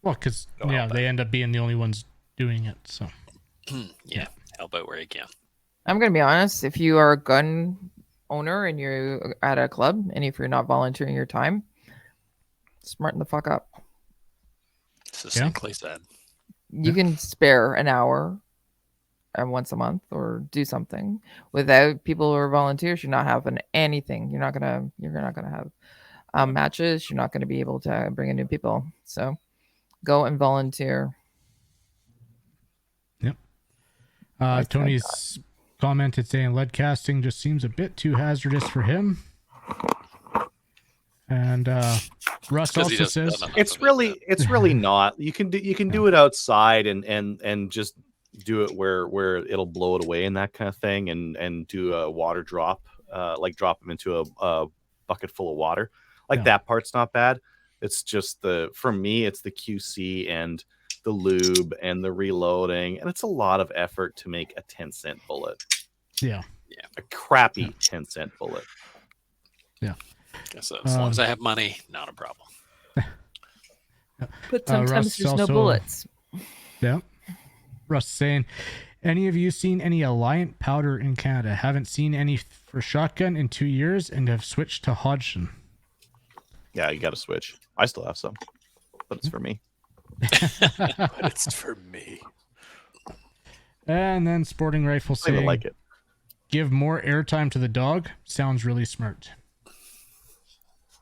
well, because they end up being the only ones doing it. So, help out where you can. I'm going to be honest. If you are a gun owner and you're at a club, and if you're not volunteering your time, smarten the fuck up. Succinctly said. You can spare an hour once a month or do something. Without people who are volunteers, you're not having anything. You're not gonna have matches. You're not gonna be able to bring in new people. So go and volunteer. Yep. Tony's commented saying lead casting just seems a bit too hazardous for him. And Russ also says it's really not. You can do it outside and just do it where it'll blow it away and that kind of thing, and do a water drop, like drop them into a bucket full of water. Like that part's not bad. It's just for me it's the QC and the lube and the reloading, and it's a lot of effort to make a 10-cent bullet. Yeah. A crappy 10-cent bullet. Yeah. So as long as I have money, not a problem. But sometimes there's no bullets. Yeah. Russ saying, any of you seen any Alliant powder in Canada? Haven't seen any for shotgun in 2 years and have switched to Hodgson. Yeah, you got to switch. I still have some, but it's for me. But it's for me. And then Sporting Rifle I saying, like it. Give more airtime to the dog. Sounds really smart.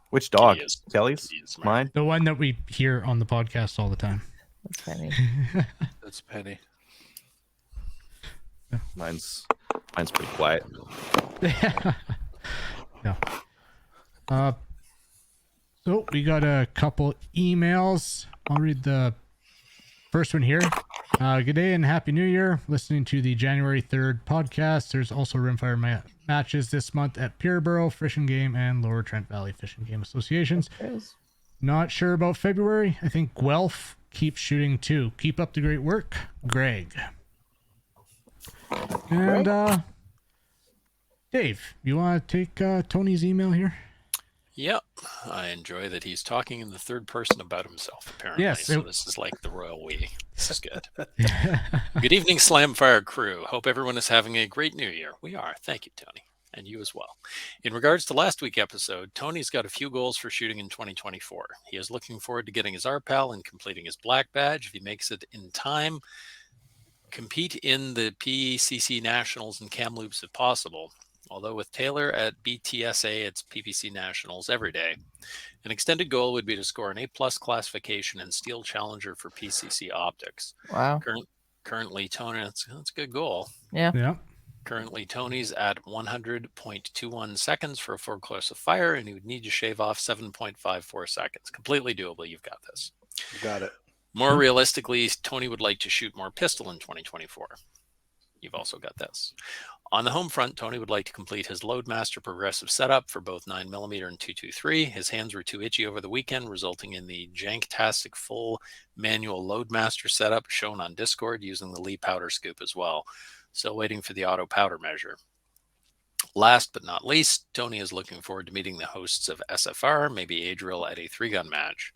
Which dog? He is. Kelly's? He is smart. Mine? The one that we hear on the podcast all the time. That's funny. That's Penny. Mine's pretty quiet. Yeah. So we got a couple emails. I'll read the first one here. Good day and Happy New Year. Listening to the January 3rd podcast. There's also rimfire matches this month at Peterborough Fishing Game and Lower Trent Valley Fishing Game Associations. Not sure about February. I think Guelph keeps shooting too. Keep up the great work, Greg. And Dave, you want to take Tony's email here? Yep. I enjoy that he's talking in the third person about himself, apparently. Yes. So this is like the royal we. This is good. Good evening, Slamfire crew. Hope everyone is having a great new year. We are. Thank you, Tony. And you as well. In regards to last week's episode, Tony's got a few goals for shooting in 2024. He is looking forward to getting his RPAL and completing his black badge. If he makes it in time, compete in the PCC Nationals and Kamloops if possible. Although with Taylor at BTSA, it's PPC Nationals every day. An extended goal would be to score an A+ classification and Steel Challenger for PCC Optics. Wow. Currently, Tony, that's a good goal. Yeah. Currently, Tony's at 100.21 seconds for a full course of fire, and he would need to shave off 7.54 seconds. Completely doable. You've got this. You got it. More realistically, Tony would like to shoot more pistol in 2024. You've also got this. On the home front, Tony would like to complete his Loadmaster progressive setup for both 9mm and 223. His hands were too itchy over the weekend, resulting in the Janktastic full manual Loadmaster setup shown on Discord using the Lee powder scoop as well. Still waiting for the auto powder measure. Last but not least, Tony is looking forward to meeting the hosts of SFR, maybe Adriel at a 3-gun match,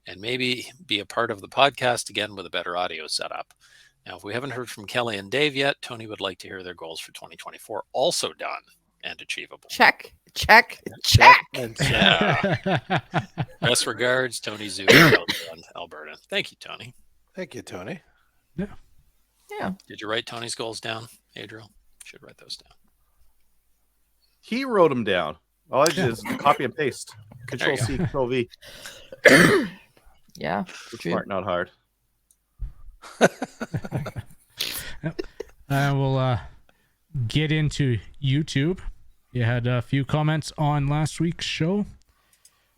and maybe be a part of the podcast again with a better audio setup. Now, if we haven't heard from Kelly and Dave yet, Tony would like to hear their goals for 2024 also done and achievable. Check. Yeah. Best regards, Tony Zoo, Alberta. Thank you, Tony. Thank you, Tony. Yeah. Did you write Tony's goals down, Adriel? Should write those down. He wrote them down. All I did is copy and paste. Control C, Control V. Yeah. Smart, not hard. We'll get into YouTube. You had a few comments on last week's show.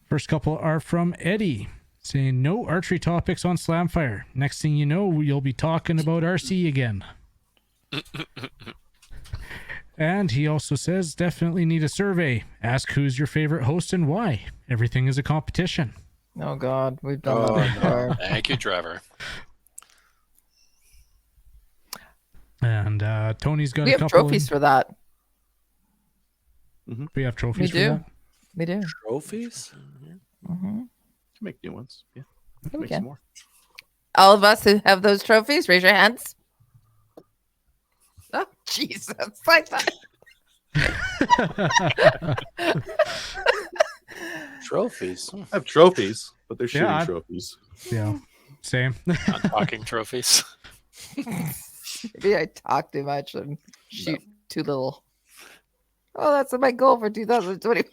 First couple are from Eddie saying no archery topics on Slamfire. Next thing you know, you'll be talking about RC again. And he also says, definitely need a survey. Ask who's your favorite host and why. Everything is a competition. Oh God, we've done Oh, that before. Thank you, Trevor. And Tony's got We a have couple. trophies for that. We have trophies We for do. that. We do. Trophies? Mm-hmm. Can make new ones. Yeah. We Make can. some more. All of us who have those trophies, raise your hands. Oh, Jesus. Like that. Trophies? I have trophies, but they're shooting Yeah, trophies. Yeah, same. Not talking trophies. Maybe I talk too much and shoot too little. Oh, that's my goal for 2020.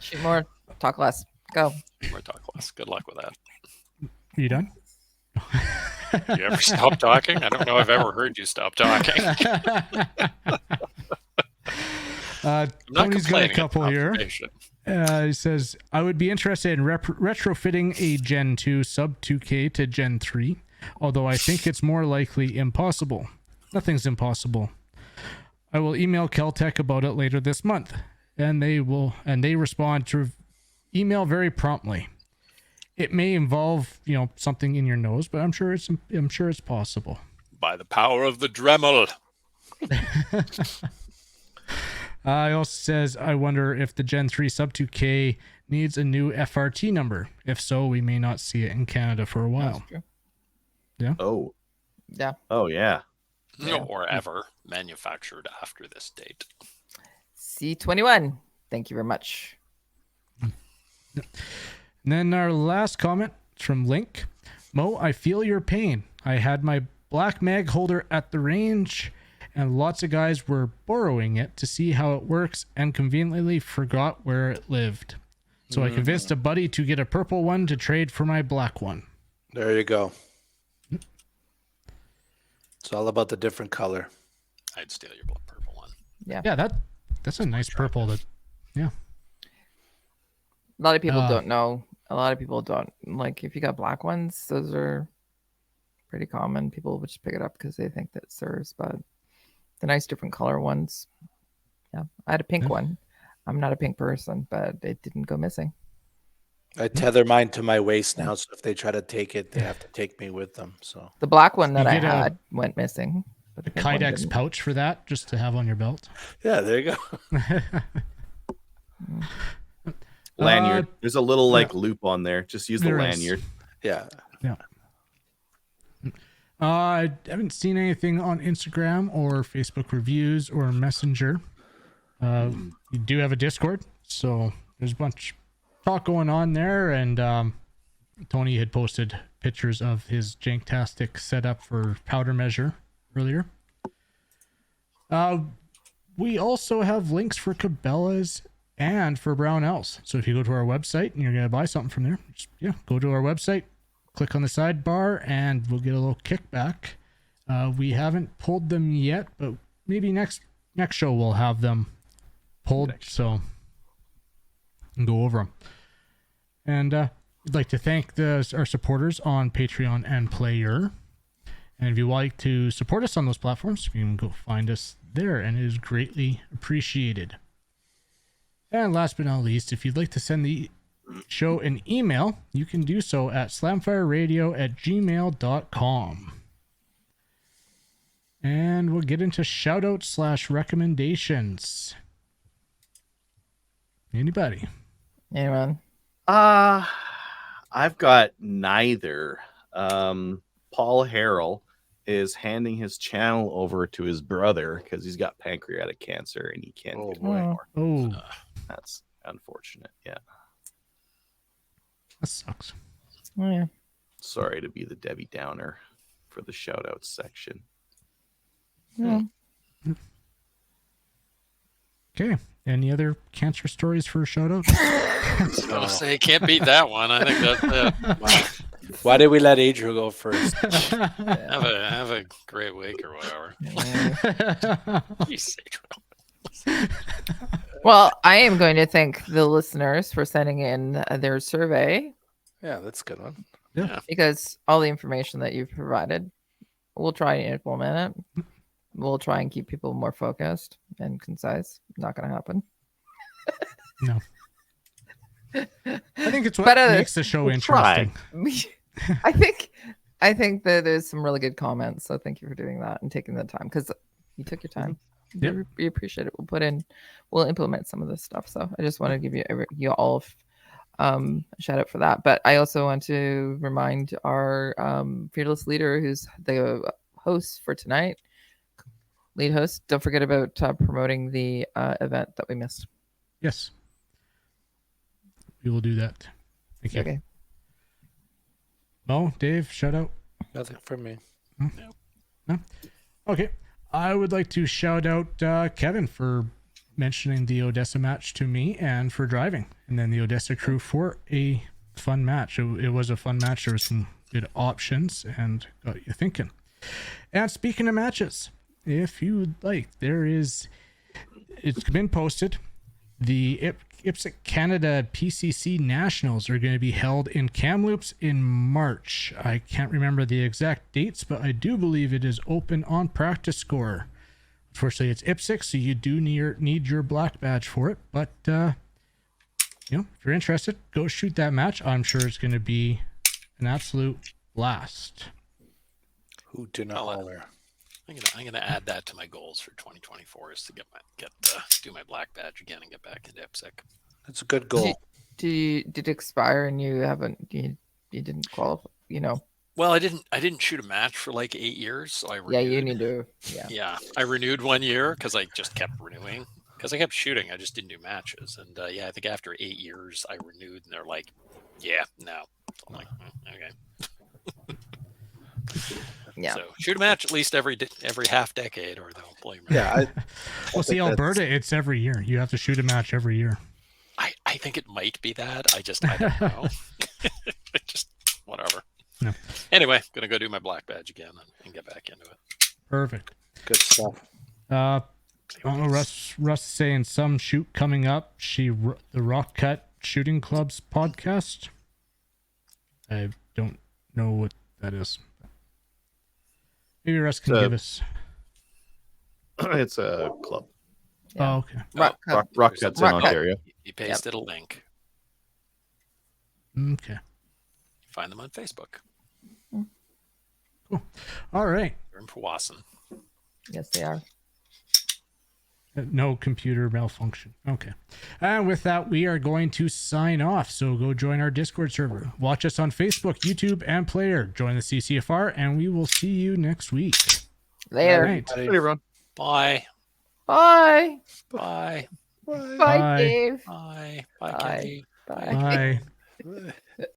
Shoot more, talk less. Go. More talk less. Good luck with that. You done? You ever stop talking? I don't know if I've ever heard you stop talking. I'm not Tony's got a complaining. It's couple an here. observation. He says, I would be interested in retrofitting a Gen 2 sub 2K to Gen 3, although I think it's more likely impossible. Nothing's impossible. I will email Caltech about it later this month, and they respond to email very promptly. It may involve, something in your nose, but I'm sure it's possible. By the power of the Dremel. He also says, I wonder if the Gen 3 Sub 2K needs a new FRT number. If so, we may not see it in Canada for a while. True. Oh. Yeah. Oh, yeah. No, or ever manufactured after this date. C21. Thank you very much. And then our last comment from Link. Mo, I feel your pain. I had my black mag holder at the range, and lots of guys were borrowing it to see how it works and conveniently forgot where it lived. So I convinced a buddy to get a purple one to trade for my black one. There you go. It's all about the different color. I'd steal your purple one. Yeah, that's a nice purple. A lot of people don't know. A lot of people don't. Like, if you got black ones, those are pretty common. People would just pick it up because they think that it serves, but the nice different color ones. Yeah, I had a pink one. I'm not a pink person, but it didn't go missing. I tether mine to my waist now, so if they try to take it, they have to take me with them. So The black one that You I get a- had went missing. But A the pink one Kydex didn't. pouch for that, just to have on your belt. yeah, there you go. Lanyard. There's a little loop on there. Just use the There is. lanyard. Yeah. I haven't seen anything on Instagram or Facebook reviews or Messenger. You do have a Discord, so there's a bunch of talk going on there, and Tony had posted pictures of his Janktastic setup for powder measure earlier. We also have links for Cabela's and for Brownells. So if you go to our website and you're going to buy something from there, just, go to our website, click on the sidebar, and we'll get a little kickback. We haven't pulled them yet, but maybe next show we'll have them pulled, so and go over them. And we'd like to thank our supporters on Patreon and Player. And if you'd like to support us on those platforms, you can go find us there, and it is greatly appreciated. And last but not least, if you'd like to send the show an email, you can do so at slamfireradio@gmail.com. And we'll get into shoutouts / recommendations. Anybody? Anyone? I've got neither. Paul Harrell is handing his channel over to his brother because he's got pancreatic cancer and he can't Oh, get boy. anymore. Oh, That's unfortunate. Yeah. that sucks. Oh, yeah. Sorry to be the Debbie Downer for the shout outs section. Yeah. Okay. Any other cancer stories for shoutouts? I was gonna say, can't beat that one. I think that's it. Why did we let Adriel go first? Have a great week or whatever. Jeez, Adriel. Well, I am going to thank the listeners for sending in their survey, Yeah, that's a good one. because all the information that you've provided, we'll try and implement it. We'll try and keep people more focused and concise. Not going to happen. No. I think it's what But, makes the show we'll try. interesting. I think that there's some really good comments. So thank you for doing that and taking the time, because you took your time. Yep. We appreciate it. We'll implement some of this stuff. So I just want to give you all a shout out for that. But I also want to remind our fearless leader, who's the host for tonight, lead host. Don't forget about promoting the event that we missed. Yes. We will do that. Thank you. Okay. Mo, Dave, shout out. Nothing from me. No? Okay. I would like to shout out Kevin for mentioning the Odessa match to me and for driving, and then the Odessa crew for a fun match. It was a fun match. There were some good options and got you thinking. And speaking of matches, if you'd like, it's been posted. The IPSC Canada PCC Nationals are going to be held in Kamloops in March. I can't remember the exact dates, but I do believe it is open on Practice Score. Unfortunately, it's IPSC, so you do need your black badge for it. But if you're interested, go shoot that match. I'm sure it's going to be an absolute blast. Who do not holler? I'm gonna add that to my goals for 2024 is to do my black badge again and get back into IPSC. That's a good goal. Did it expire and you didn't qualify? Well, I didn't shoot a match for like 8 years, so I renewed. Yeah, you need to. Yeah, I renewed 1 year because I just kept renewing because I kept shooting. I just didn't do matches, and I think after 8 years I renewed, and they're like, "Yeah, no." So I'm like, okay. Yeah. So shoot a match at least every half decade, or they'll blame me. Yeah. Well, see, Alberta, it's every year. You have to shoot a match every year. I think it might be that. I don't know. Just whatever. No. Anyway, gonna go do my black badge again and get back into it. Perfect. Good stuff. I don't know, Russ saying some shoot coming up. The Rock Cut Shooting Club's podcast. I don't know what that is. Maybe Russ can give us. It's a club. Yeah. Oh, okay. Rock Cuts in Ontario. You pasted a link. Okay. Find them on Facebook. Cool. All right. They're in Powassan. Yes, they are. No computer malfunction. Okay. And with that, we are going to sign off. So go join our Discord server. Watch us on Facebook, YouTube, and Player. Join the CCFR, and we will see you next week. Later. All right. Hey, everyone. Bye. Bye. Bye. Bye, Bye. Dave. Bye. Bye, Bye. Kenny. Bye. Bye.